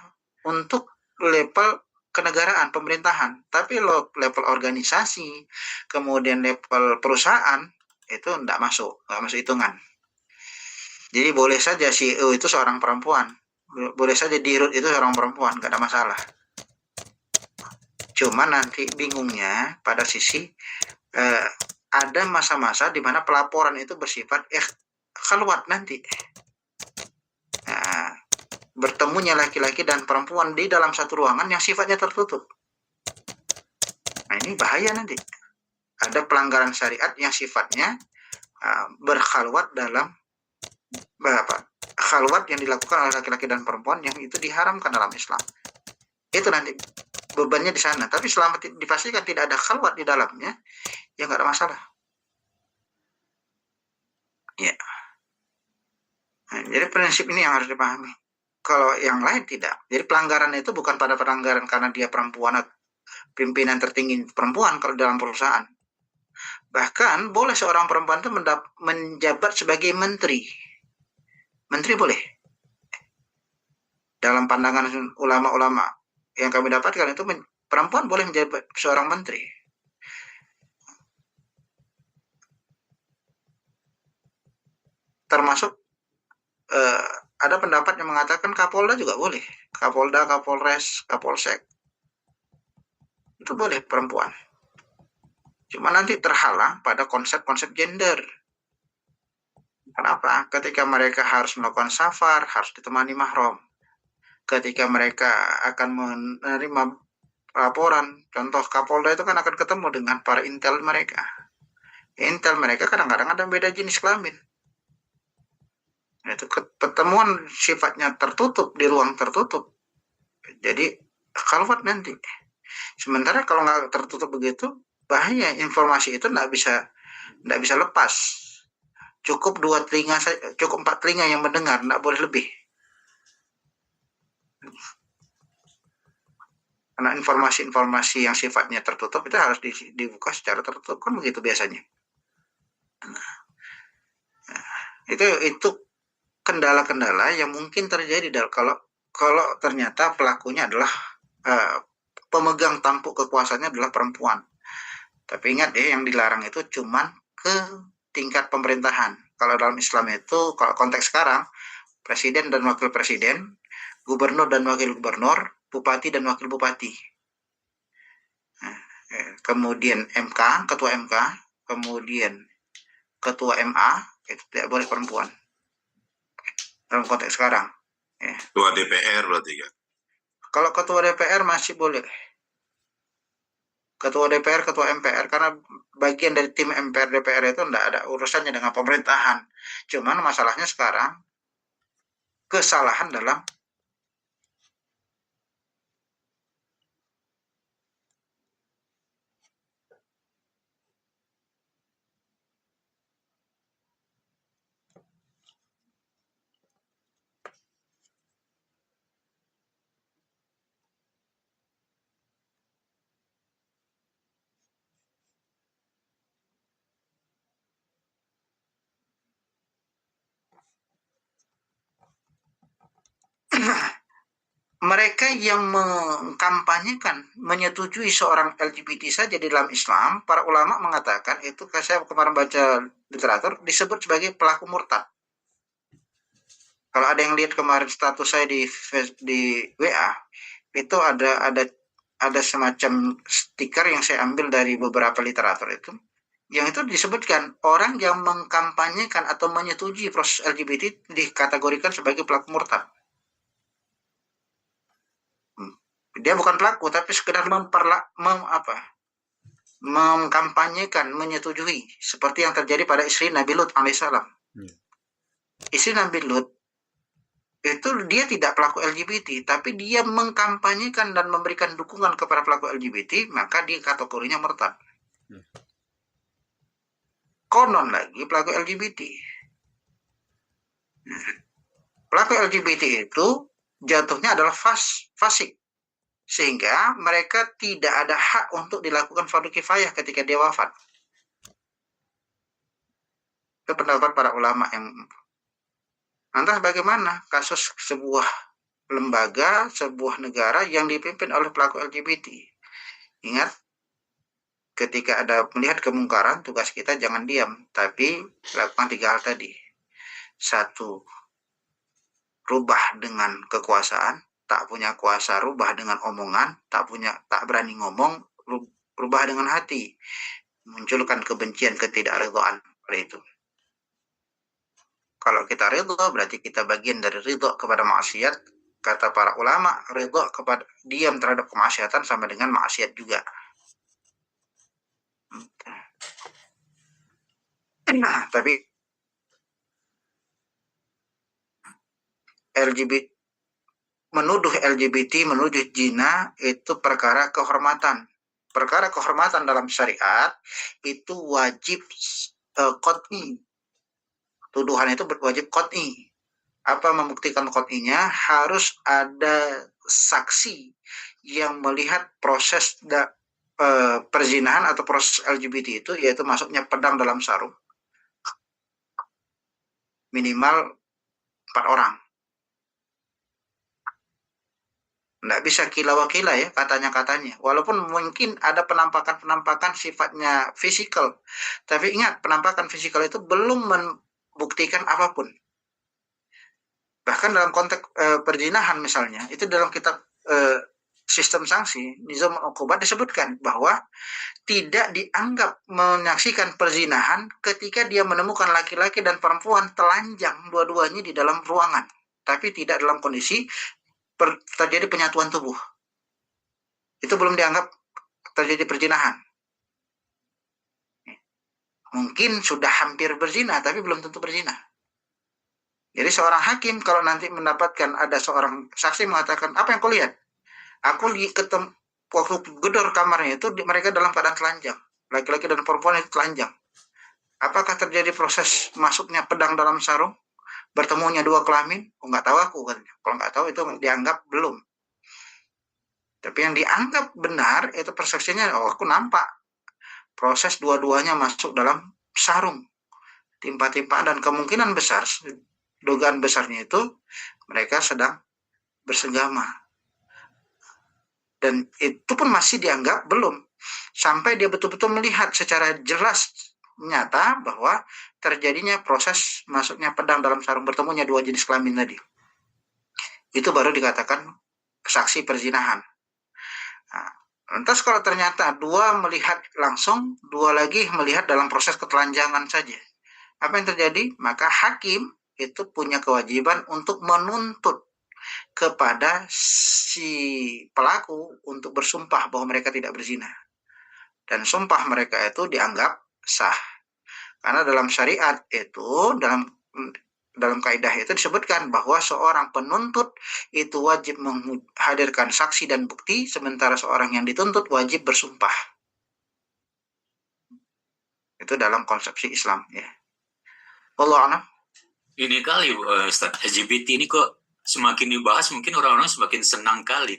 untuk level kenegaraan, pemerintahan. Tapi level organisasi, kemudian level perusahaan, itu nggak masuk hitungan. Jadi boleh saja CEO itu seorang perempuan, boleh saja dirut itu seorang perempuan, nggak ada masalah. Cuma nanti bingungnya pada sisi ada masa-masa di mana pelaporan itu bersifat khalwat nanti. Nah, bertemunya laki-laki dan perempuan di dalam satu ruangan yang sifatnya tertutup. Nah, ini bahaya nanti. Ada pelanggaran syariat yang sifatnya berkhalwat dalam khalwat yang dilakukan oleh laki-laki dan perempuan yang itu diharamkan dalam Islam. Itu nanti bebannya di sana. Tapi selama dipastikan tidak ada khalwat di dalamnya, ya nggak ada masalah. Ya. Nah, jadi prinsip ini yang harus dipahami. Kalau yang lain tidak. Jadi pelanggaran itu bukan pada pelanggaran karena dia perempuan atau pimpinan tertinggi perempuan kalau dalam perusahaan. Bahkan boleh seorang perempuan itu menjabat sebagai menteri. Menteri boleh. Dalam pandangan ulama-ulama yang kami dapatkan itu perempuan boleh menjabat seorang menteri. Termasuk ada pendapat yang mengatakan Kapolda juga boleh. Kapolda, Kapolres, Kapolsek. Itu boleh perempuan. Cuma nanti terhalang pada konsep-konsep gender. Kenapa? Ketika mereka harus melakukan safar, harus ditemani mahram. Ketika mereka akan menerima laporan, contoh Kapolda itu kan akan ketemu dengan para intel mereka. Intel mereka kadang-kadang ada beda jenis kelamin. Itu pertemuan sifatnya tertutup, di ruang tertutup. Jadi khalwat nanti. Sementara kalau nggak tertutup begitu, bahaya. Informasi itu nggak bisa lepas. Cukup 2 telinga, cukup 4 telinga yang mendengar, nggak boleh lebih. Karena informasi-informasi yang sifatnya tertutup itu harus dibuka secara tertutup, kan begitu biasanya. Itu kendala-kendala yang mungkin terjadi kalau ternyata pelakunya adalah pemegang tampuk kekuasaannya adalah perempuan. Tapi ingat yang dilarang itu cuman ke tingkat pemerintahan. Kalau dalam Islam itu, kalau konteks sekarang, presiden dan wakil presiden, gubernur dan wakil gubernur, bupati dan wakil bupati. Kemudian MK, ketua MK, kemudian ketua MA, itu tidak boleh perempuan. Dalam konteks sekarang. Ketua DPR berarti kan? Kalau ketua DPR masih boleh. Ketua DPR, ketua MPR, karena bagian dari tim MPR DPR itu tidak ada urusannya dengan pemerintahan. Cuman masalahnya sekarang kesalahan dalam mereka yang mengkampanyekan, menyetujui seorang LGBT saja di dalam Islam, para ulama mengatakan itu, saya kemarin baca literatur, disebut sebagai pelaku murtad. Kalau ada yang lihat kemarin status saya di WA, itu ada semacam stiker yang saya ambil dari beberapa literatur itu, yang itu disebutkan orang yang mengkampanyekan atau menyetujui proses LGBT dikategorikan sebagai pelaku murtad. Dia bukan pelaku, tapi sekedar mengkampanyekan, menyetujui, seperti yang terjadi pada istri Nabi Lut alaihissalam. Istri Nabi Lut itu dia tidak pelaku LGBT, tapi dia mengkampanyekan dan memberikan dukungan kepada pelaku LGBT, maka dia kategorinya murtad. Konon lagi pelaku LGBT. Pelaku LGBT itu jatuhnya adalah fasik. Sehingga mereka tidak ada hak untuk dilakukan fardu kifayah ketika dia wafat. Itu pendapat para ulama yang lantas bagaimana kasus sebuah lembaga, sebuah negara yang dipimpin oleh pelaku LGBT. Ingat, ketika ada melihat kemungkaran, tugas kita jangan diam, tapi lakukan 3 hal tadi. 1, rubah dengan kekuasaan, tak punya kuasa rubah dengan omongan, tak berani ngomong, rubah dengan hati, munculkan kebencian, ketidakridhaan pada itu. Kalau kita ridho, berarti kita bagian dari ridho kepada maksiat. Kata para ulama, ridho kepada diam terhadap kemaksiatan sama dengan maksiat juga. Nah, tapi menuduh LGBT, menuduh zina itu perkara kehormatan. Perkara kehormatan dalam syariat itu wajib qot'i. Tuduhan itu berwajib qot'i. Apa membuktikan qot'inya? Harus ada saksi yang melihat proses perzinahan atau proses LGBT itu, yaitu masuknya pedang dalam sarung. Minimal 4 orang. Nggak bisa kila-wakila ya katanya. Walaupun mungkin ada penampakan-penampakan sifatnya fisikal. Tapi ingat, penampakan fisikal itu belum membuktikan apapun. Bahkan dalam konteks perzinahan misalnya, itu dalam kitab sistem sanksi, Nizam Uqubat disebutkan bahwa tidak dianggap menyaksikan perzinahan ketika dia menemukan laki-laki dan perempuan telanjang dua-duanya di dalam ruangan. Tapi tidak dalam kondisi terjadi penyatuan tubuh. Itu belum dianggap terjadi perzinahan. Mungkin sudah hampir berzina, tapi belum tentu berzina. Jadi seorang hakim kalau nanti mendapatkan ada seorang saksi mengatakan, apa yang kau lihat? Aku ketemu waktu gedor kamarnya itu mereka dalam keadaan telanjang. Laki-laki dan perempuan itu telanjang. Apakah terjadi proses masuknya pedang dalam sarung? Bertemunya 2 kelamin? Oh, nggak tahu aku kan. Kalau nggak tahu itu dianggap belum. Tapi yang dianggap benar itu persepsinya, oh aku nampak proses dua-duanya masuk dalam sarung, timpa-timpaan, dan kemungkinan besar, dugaan besarnya itu mereka sedang bersenggama. Dan itu pun masih dianggap belum, sampai dia betul-betul melihat secara jelas nyata bahwa terjadinya proses masuknya pedang dalam sarung, bertemunya 2 jenis kelamin tadi. Itu baru dikatakan saksi perzinahan. Nah, lantas kalau ternyata 2 melihat langsung, 2 lagi melihat dalam proses ketelanjangan saja, apa yang terjadi? Maka hakim itu punya kewajiban untuk menuntut kepada si pelaku untuk bersumpah bahwa mereka tidak berzina. Dan sumpah mereka itu dianggap sah. Karena dalam syariat itu, dalam kaidah itu disebutkan bahwa seorang penuntut itu wajib menghadirkan saksi dan bukti, sementara seorang yang dituntut wajib bersumpah. Itu dalam konsepsi Islam ya. Allah a'lam. Ini kali Ustaz, LGBT ini kok semakin dibahas mungkin orang-orang semakin senang kali.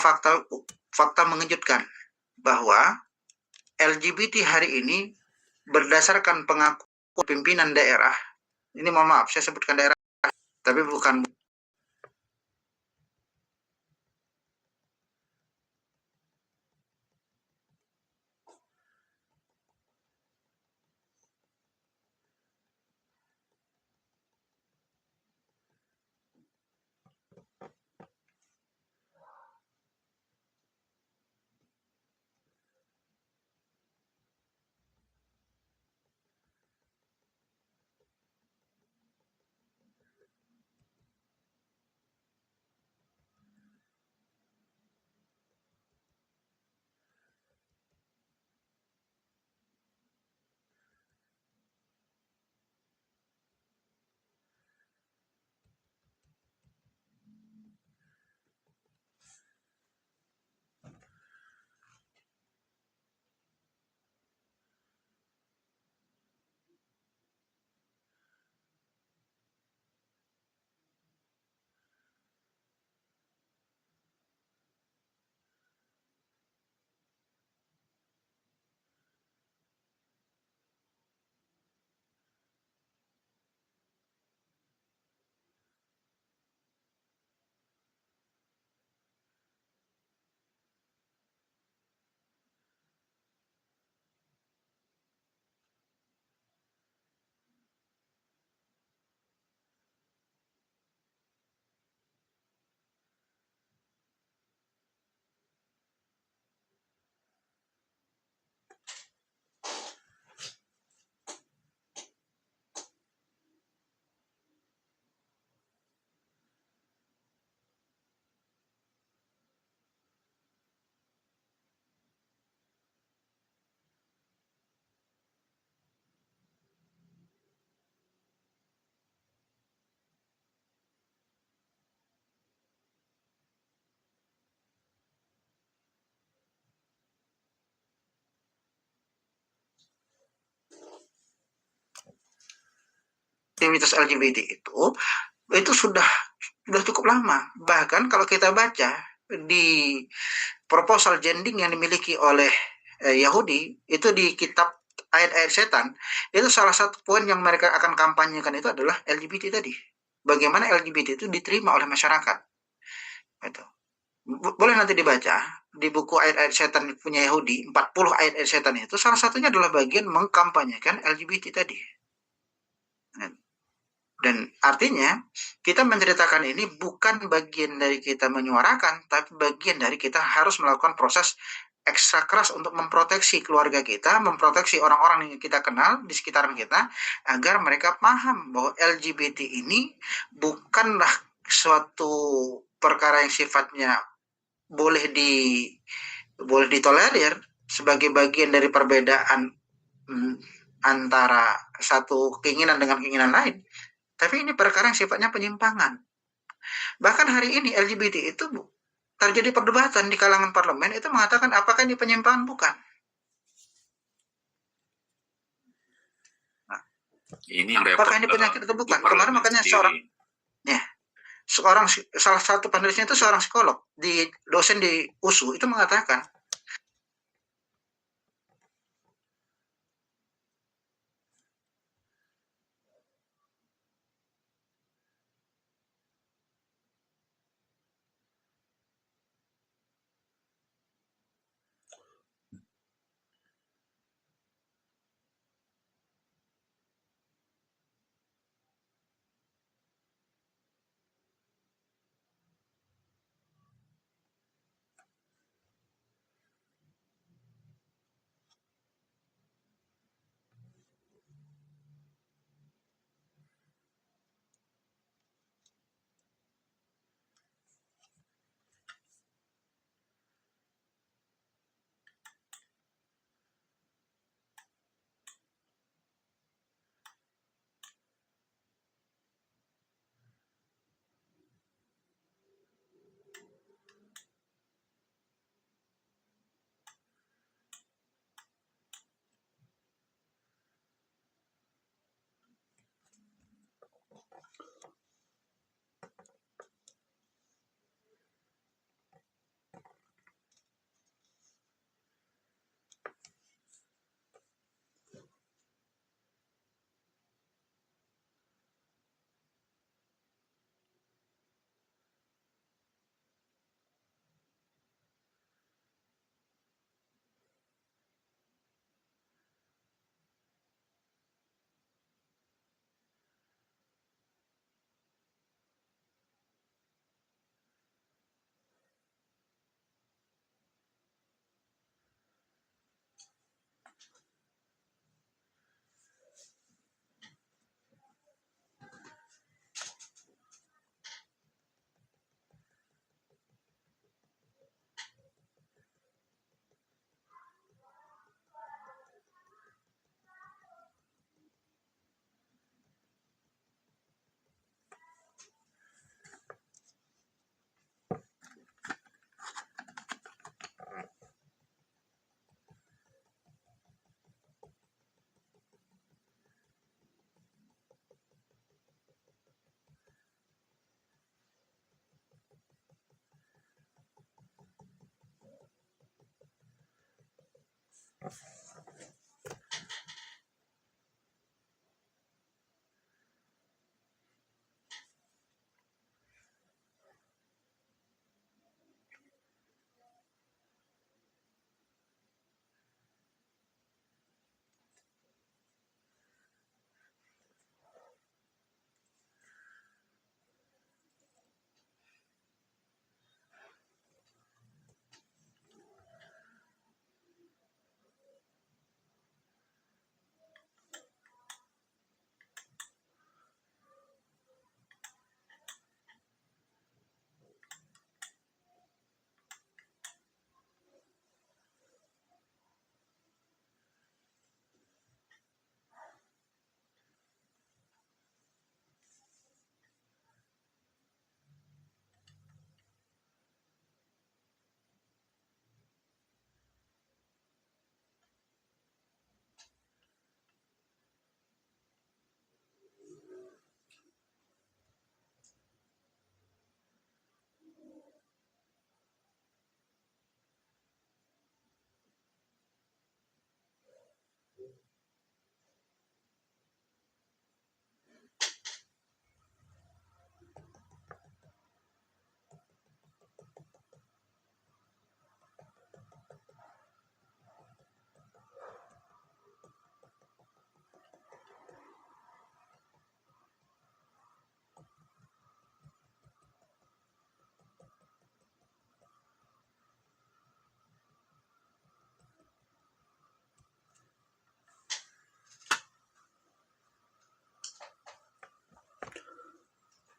fakta mengejutkan bahwa LGBT hari ini berdasarkan pengakuan pimpinan daerah, ini mohon maaf saya sebutkan daerah, tapi bukan aktivitas LGBT itu sudah cukup lama. Bahkan kalau kita baca di proposal jending yang dimiliki oleh Yahudi itu di kitab ayat-ayat setan, itu salah satu poin yang mereka akan kampanyekan itu adalah LGBT tadi. Bagaimana LGBT itu diterima oleh masyarakat. Itu. Boleh nanti dibaca di buku ayat-ayat setan punya Yahudi, 40 ayat-ayat setan itu salah satunya adalah bagian mengkampanyekan LGBT tadi. Dan artinya kita menceritakan ini bukan bagian dari kita menyuarakan, tapi bagian dari kita harus melakukan proses ekstra keras untuk memproteksi keluarga kita, memproteksi orang-orang yang kita kenal di sekitaran kita, agar mereka paham bahwa LGBT ini bukanlah suatu perkara yang sifatnya boleh ditolerir sebagai bagian dari perbedaan antara satu keinginan dengan keinginan lain. Tapi ini perkara yang sifatnya penyimpangan. Bahkan hari ini LGBT itu terjadi perdebatan di kalangan parlemen itu mengatakan apakah ini penyimpangan bukan. Ini yang repot. Apakah ini penyakit atau bukan? Kemarin makanya salah satu panelisnya itu seorang psikolog, dosen di USU itu mengatakan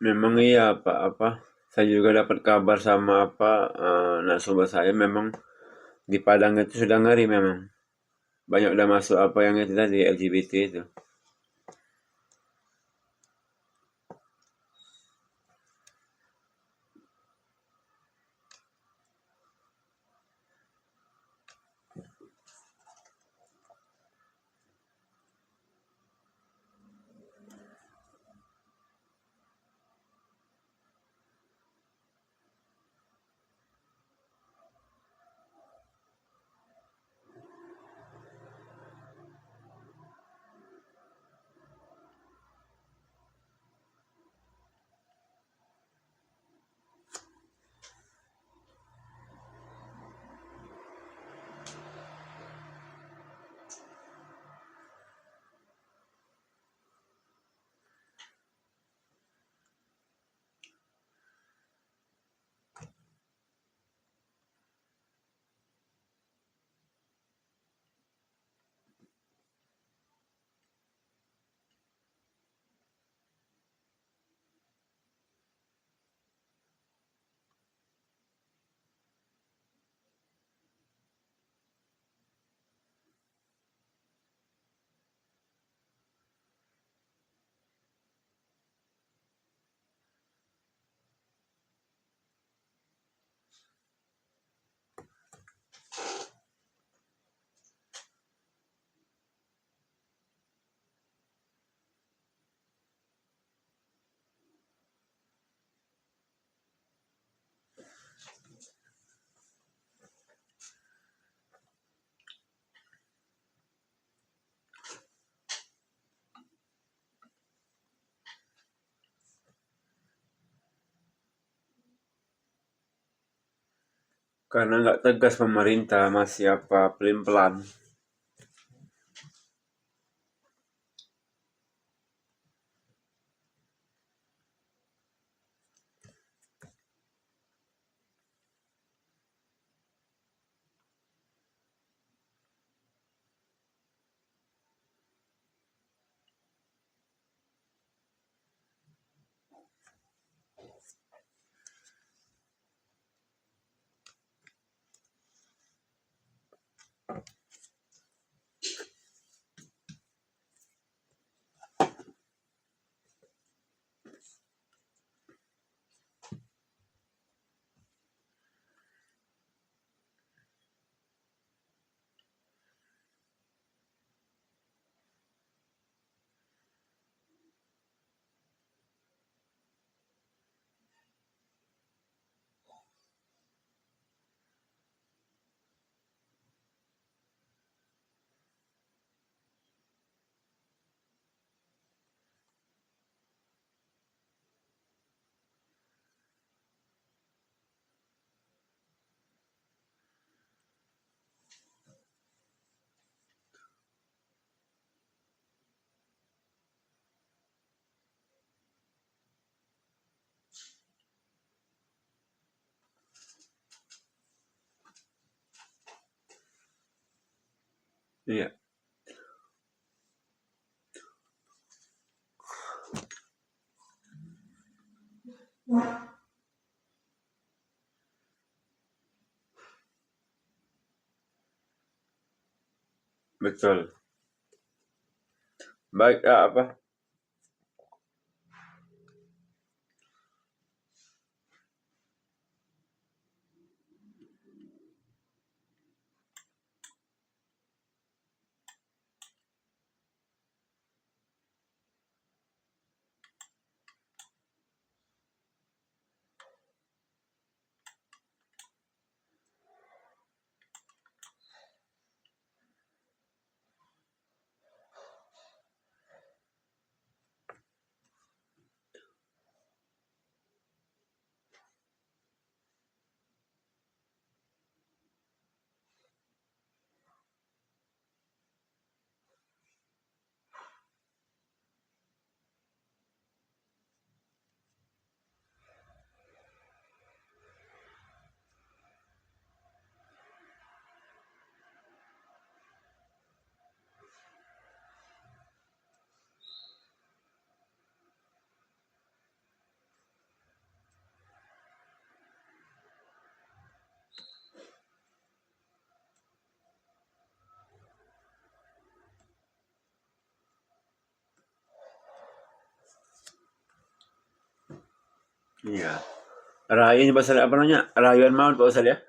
Memang iya apa saya juga dapat kabar sama narasumber saya, memang di Padang itu sudah ngeri memang. Banyak udah masuk apa yang itu tadi LGBT itu. Karena nggak tegas pemerintah, masih pelin-pelan. Iya, betul. Baik, apa? Iya. Rayuan pasal apa namanya? Rayuan maut Pak Ustaz ya?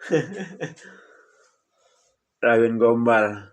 Rayuan gombal.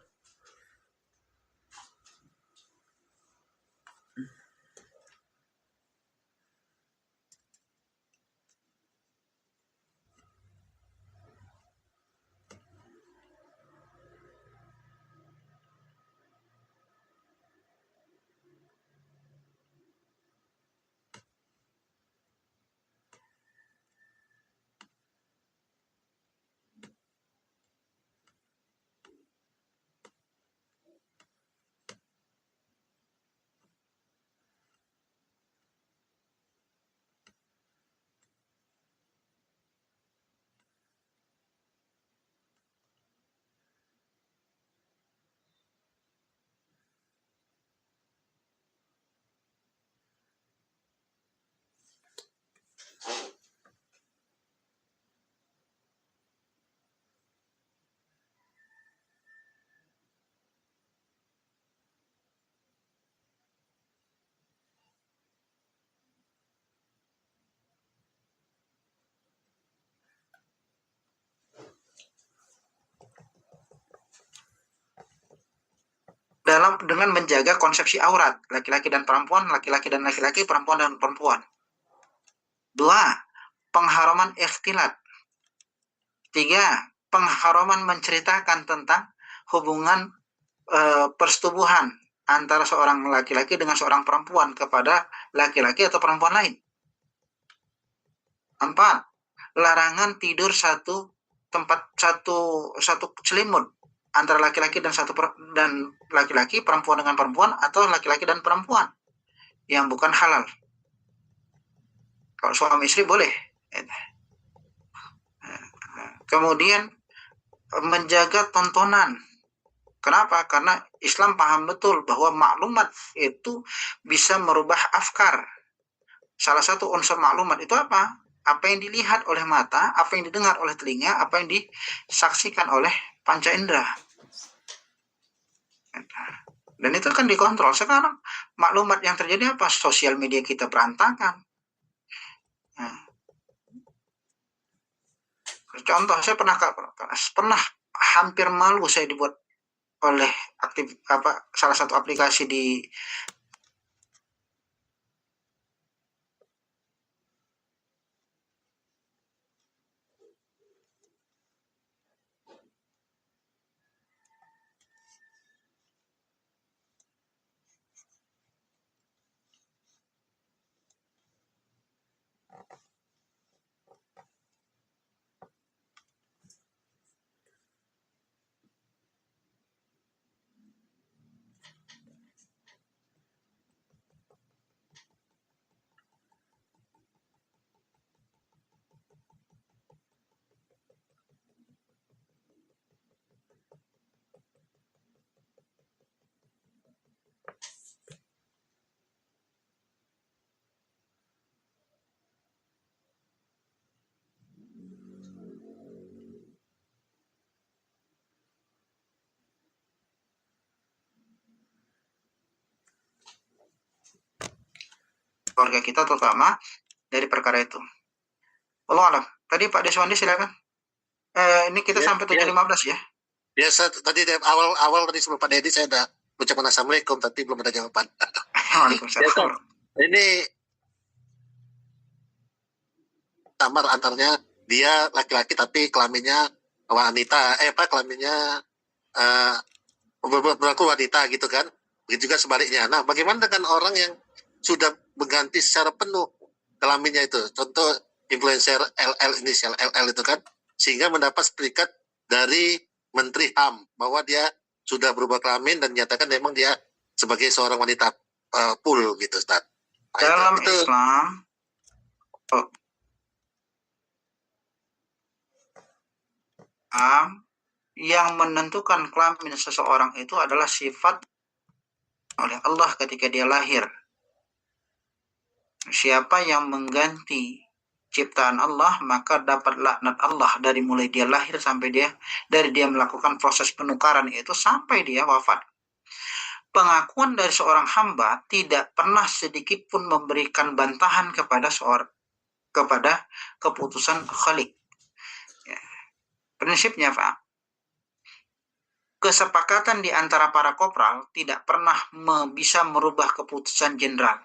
Dalam dengan menjaga konsepsi aurat laki-laki dan perempuan, laki-laki dan laki-laki, perempuan dan perempuan. 2. Pengharaman ikhtilat. 3. Pengharaman menceritakan tentang hubungan persetubuhan antara seorang laki-laki dengan seorang perempuan kepada laki-laki atau perempuan lain. 4. Larangan tidur satu selimut antara laki-laki dan laki-laki, perempuan dengan perempuan, atau laki-laki dan perempuan yang bukan halal. Kalau suami istri boleh. Kemudian menjaga tontonan. Kenapa? Karena Islam paham betul bahwa maklumat itu bisa merubah afkar. Salah satu unsur maklumat itu apa? Apa yang dilihat oleh mata, apa yang didengar oleh telinga, apa yang disaksikan oleh panca indera. Dan itu kan dikontrol. Sekarang maklumat yang terjadi apa? Sosial media kita berantakan. Contoh, saya pernah hampir malu saya dibuat oleh salah satu aplikasi di keluarga kita, terutama dari perkara itu. Allah alam. Tadi Pak Deswandi silakan. Ini kita sampai 7.15 ya. Biasa tadi awal tadi sebelum Pak Dedi saya ada ucapan assalamualaikum, tapi belum ada jawaban. Waalaikumsalam. Ini samar antaranya dia laki-laki tapi kelaminnya wanita, kelaminnya berlaku wanita gitu kan. Begitu juga sebaliknya. Nah, bagaimana dengan orang yang sudah mengganti secara penuh kelaminnya itu? Contoh influencer LL, inisial LL itu kan, sehingga mendapat sertifikat dari Menteri HAM bahwa dia sudah berubah kelamin dan menyatakan memang dia sebagai seorang wanita full gitu, Ustaz. Dalam itu Islam, yang menentukan kelamin seseorang itu adalah sifat oleh Allah ketika dia lahir. Siapa yang mengganti ciptaan Allah, maka dapat laknat Allah dari mulai dia lahir sampai dia melakukan proses penukaran itu sampai dia wafat. Pengakuan dari seorang hamba tidak pernah sedikit pun memberikan bantahan kepada keputusan Khalik. Ya. Prinsipnya, Pak, kesepakatan di antara para kopral tidak pernah bisa merubah keputusan jenderal.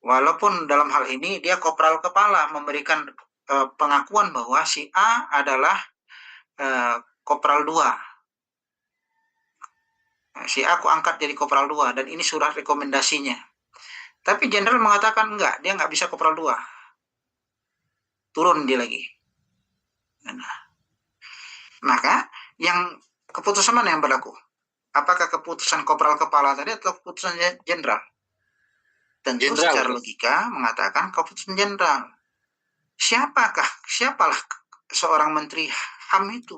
Walaupun dalam hal ini dia kopral kepala memberikan pengakuan bahwa si A adalah kopral 2. Si A aku angkat jadi kopral 2 dan ini surat rekomendasinya. Tapi jenderal mengatakan enggak, dia enggak bisa kopral 2. Turun dia lagi. Nah, maka yang keputusan mana yang berlaku? Apakah keputusan kopral kepala tadi atau keputusan jenderal? Tentu secara logika mengatakan keputusan jenderal. Siapalah seorang menteri HAM itu?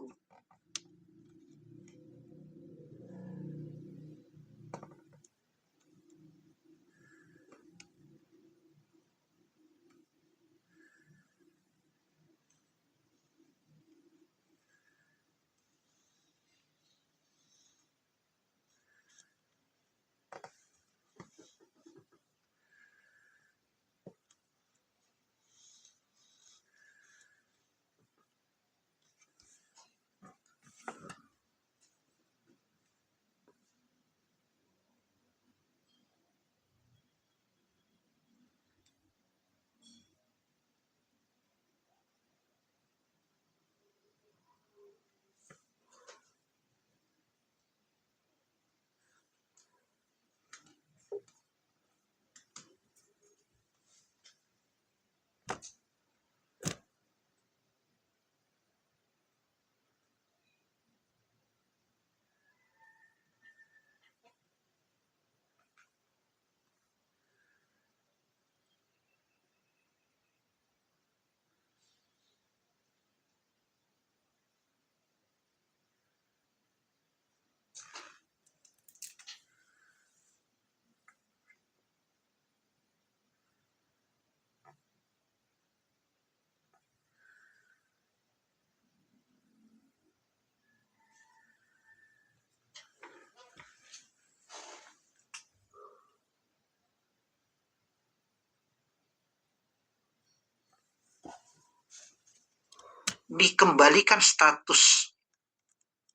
Dikembalikan status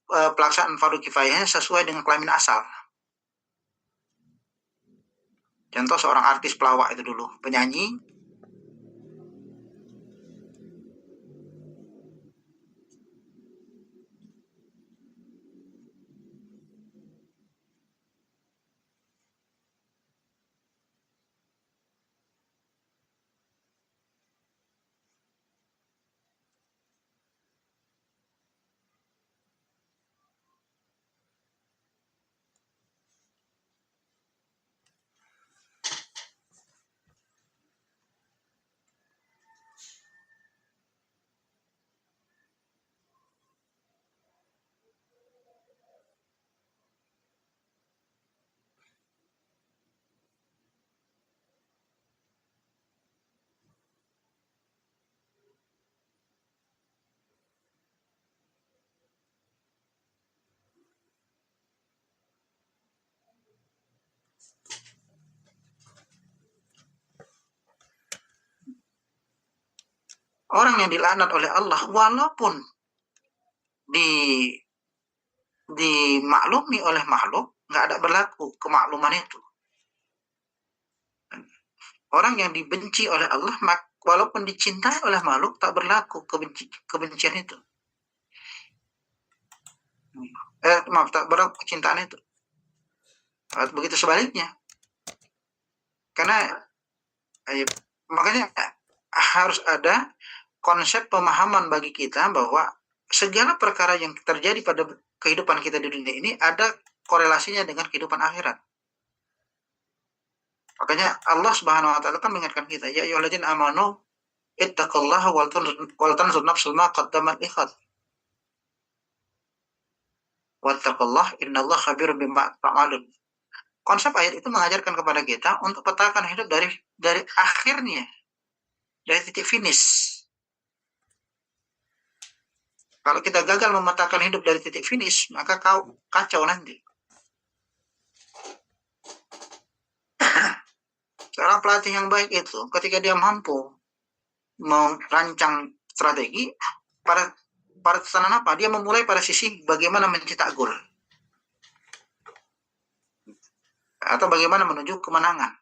pelaksanaan fardu kifayah sesuai dengan kelamin asal. Contoh seorang artis pelawak itu dulu, penyanyi, Orang yang dilaknat oleh Allah walaupun dimaklumi oleh makhluk, nggak ada berlaku kemakluman itu. Orang yang dibenci oleh Allah, walaupun dicintai oleh makhluk, tak berlaku kebencian itu. Maaf, tak berlaku kecintaan itu. Begitu sebaliknya. Karena makanya harus ada konsep pemahaman bagi kita bahwa segala perkara yang terjadi pada kehidupan kita di dunia ini ada korelasinya dengan kehidupan akhirat. Makanya Allah Subhanahu wa taala kan mengingatkan kita, ya ayyuhalladzina amanu ittaqullaha wal tanzur nafsun ma qaddamat lighad. Wattaqullah innallaha khabirum bima ta'malun. Konsep ayat itu mengajarkan kepada kita untuk petakan hidup dari akhirnya, dari titik finish. Kalau kita gagal memetakan hidup dari titik finish, maka kacau nanti. Seorang pelatih yang baik itu, ketika dia mampu merancang strategi, pada tatanan apa? Dia memulai pada sisi bagaimana mencetak gol. Atau bagaimana menuju kemenangan.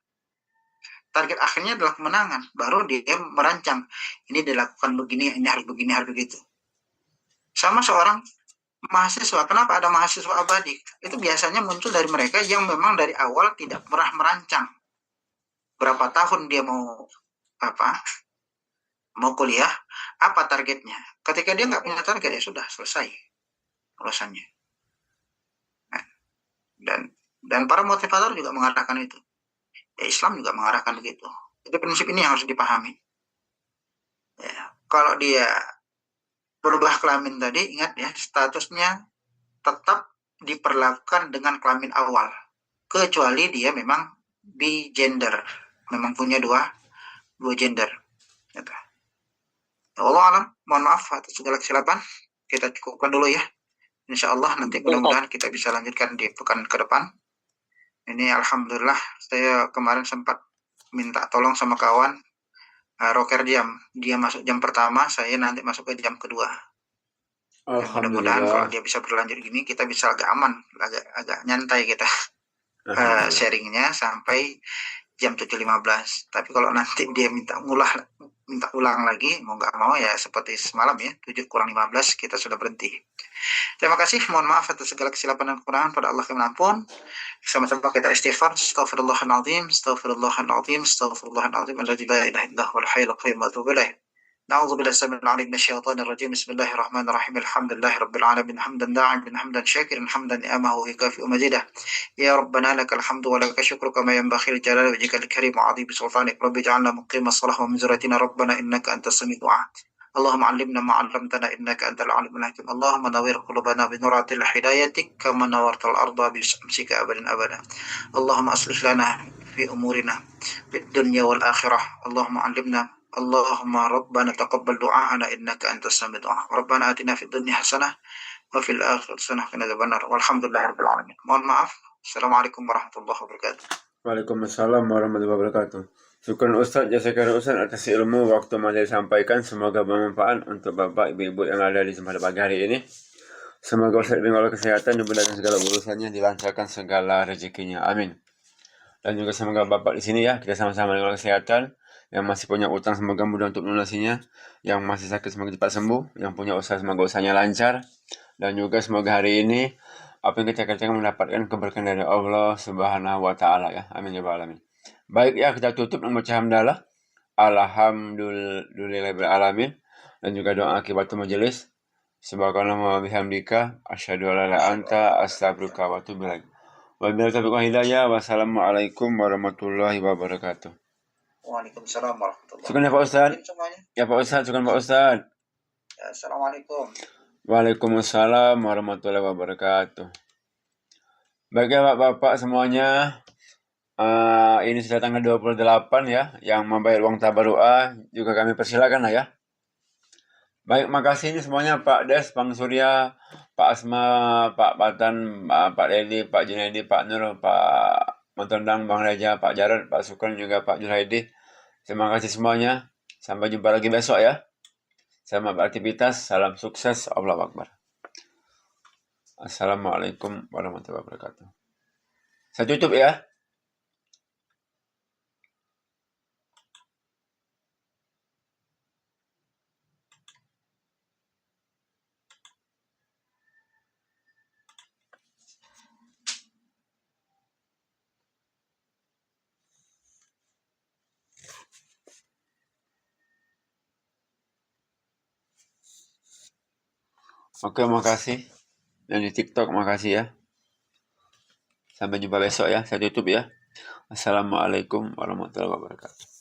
Target akhirnya adalah kemenangan. Baru dia merancang, ini dilakukan begini, ini harus begini, harus begitu. Sama seorang mahasiswa, kenapa ada mahasiswa abadi? Itu biasanya muncul dari mereka yang memang dari awal tidak pernah merancang berapa tahun dia mau kuliah, apa targetnya. Ketika dia nggak punya target, ya sudah selesai urusannya. Dan para motivator juga mengarahkan itu. Ya, Islam juga mengarahkan begitu. Jadi prinsip ini yang harus dipahami. Ya, kalau dia berubah kelamin tadi, ingat ya, statusnya tetap diperlakukan dengan kelamin awal. Kecuali dia memang bi-gender. Memang punya dua gender. Gitu. Allah alam, mohon maaf atas segala kesilapan. Kita cukupkan dulu ya. Insya Allah nanti mudah-mudahan kita bisa lanjutkan di pekan ke depan. Ini alhamdulillah saya kemarin sempat minta tolong sama kawan roker jam. Dia masuk jam pertama, saya nanti masuk ke jam kedua. Mudah-mudahan kalau dia bisa berlanjut gini, kita bisa agak aman, agak nyantai kita sharingnya sampai jam 7.15. Tapi kalau nanti dia minta ulang lagi, mau nggak mau ya seperti semalam ya, 7:15 kita sudah berhenti. Terima kasih, mohon maaf atas segala kesilapan dan kekurangan, pada Allah kami ampun. Sama-sama kita istighfar, astaghfirullahaladzim, astaghfirullahaladzim, astaghfirullahaladzim, alladzi la ilaha illa huwal hayyul qayyum wa atubu ilaih. نعوذ بالله السميع العليم من الشيطان الرجيم بسم الله الرحمن الرحيم الحمد لله رب العالمين حمدا داعما حمدا شاكرا حمدا نعمه يكافئ مزيده يا ربنا لك الحمد ولك الشكر كما ينبغي لجلال وجهك الكريم وعظيم سلطانك رب اجعلنا مقيم الصلاة ومن ذريتنا ربنا إنك أنت السميع الدعاء اللهم علمنا ما علمتنا إنك أنت العليم الحكيم اللهم نور قلوبنا بنورات هدايتك كما نورت الأرض بشمسك أبدا أبدا اللهم أصلح لنا في أمورنا في الدنيا والآخرة اللهم علمنا اللهم ربنا تقبل دعاءنا إنك أنت السميع الدعاء ربنا آتنا في الدنيا حسنة وفي الآخرة حسنة وقنا عذاب النار والحمد لله رب العالمين. Mohon maaf. Assalamualaikum warahmatullahi wabarakatuh. Waalaikumsalam warahmatullahi wabarakatuh. Syukran Ustaz, jazakallahu Ustaz atas ilmu waktu yang disampaikan. Semoga bermanfaat untuk Bapak Ibu yang ada di tempat pagi hari ini. Semoga Ustaz diberi kesehatan, dimudahkan segala urusannya, dilancarkan segala rezekinya. Amin. Dan juga semoga Bapak di sini ya, kita sama-sama dengan kesehatan. Yang masih punya utang semoga mudah untuk melunasinya. Yang masih sakit semoga cepat sembuh. Yang punya usaha semoga usahanya lancar. Dan juga semoga hari ini apa yang kita kerjakan mendapatkan keberkahan dari Allah Subhanahu wa taala ya. Amin ya rabbal alamin. Baik ya, kita tutup dengan membaca hamdalah. Alhamdulillahirabbil alamin. Dan juga doa akhiratul majelis. Subhanallah wa bihamdika asyhadu an la ilaha illa anta astaghfiruka wa atubu ilaik. Wabillahi taufiq wal hidayah. Wassalamualaikum warahmatullahi wabarakatuh. Waalaikumsalam warahmatullahi Syukran ya Pak Ustaz. semuanya. Ya Pak Ustaz, syukran Pak Ustaz. Ya, Assalamualaikum. Waalaikumsalam warahmatullahi wabarakatuh. Baik ya Bapak-Bapak semuanya. Ini sudah tanggal 28 ya, yang membayar uang tabarruah juga kami persilakan lah ya. Baik, makasih ini semuanya Pak Des, Bang Surya, Pak Asma, Pak Batan, Pak Dedi, Pak Junaidi, Pak Nur, Pak Mantondang, Bang Reja, Pak Jarod, Pak Sukron, juga Pak Juraidi. Terima kasih semuanya. Sampai jumpa lagi besok ya. Selamat beraktivitas, salam sukses, Allahu Akbar. Assalamualaikum warahmatullahi wabarakatuh. Saya tutup ya. Oke, makasih. Dan di TikTok makasih ya. Sampai jumpa besok ya. Saya tutup ya. Assalamualaikum warahmatullahi wabarakatuh.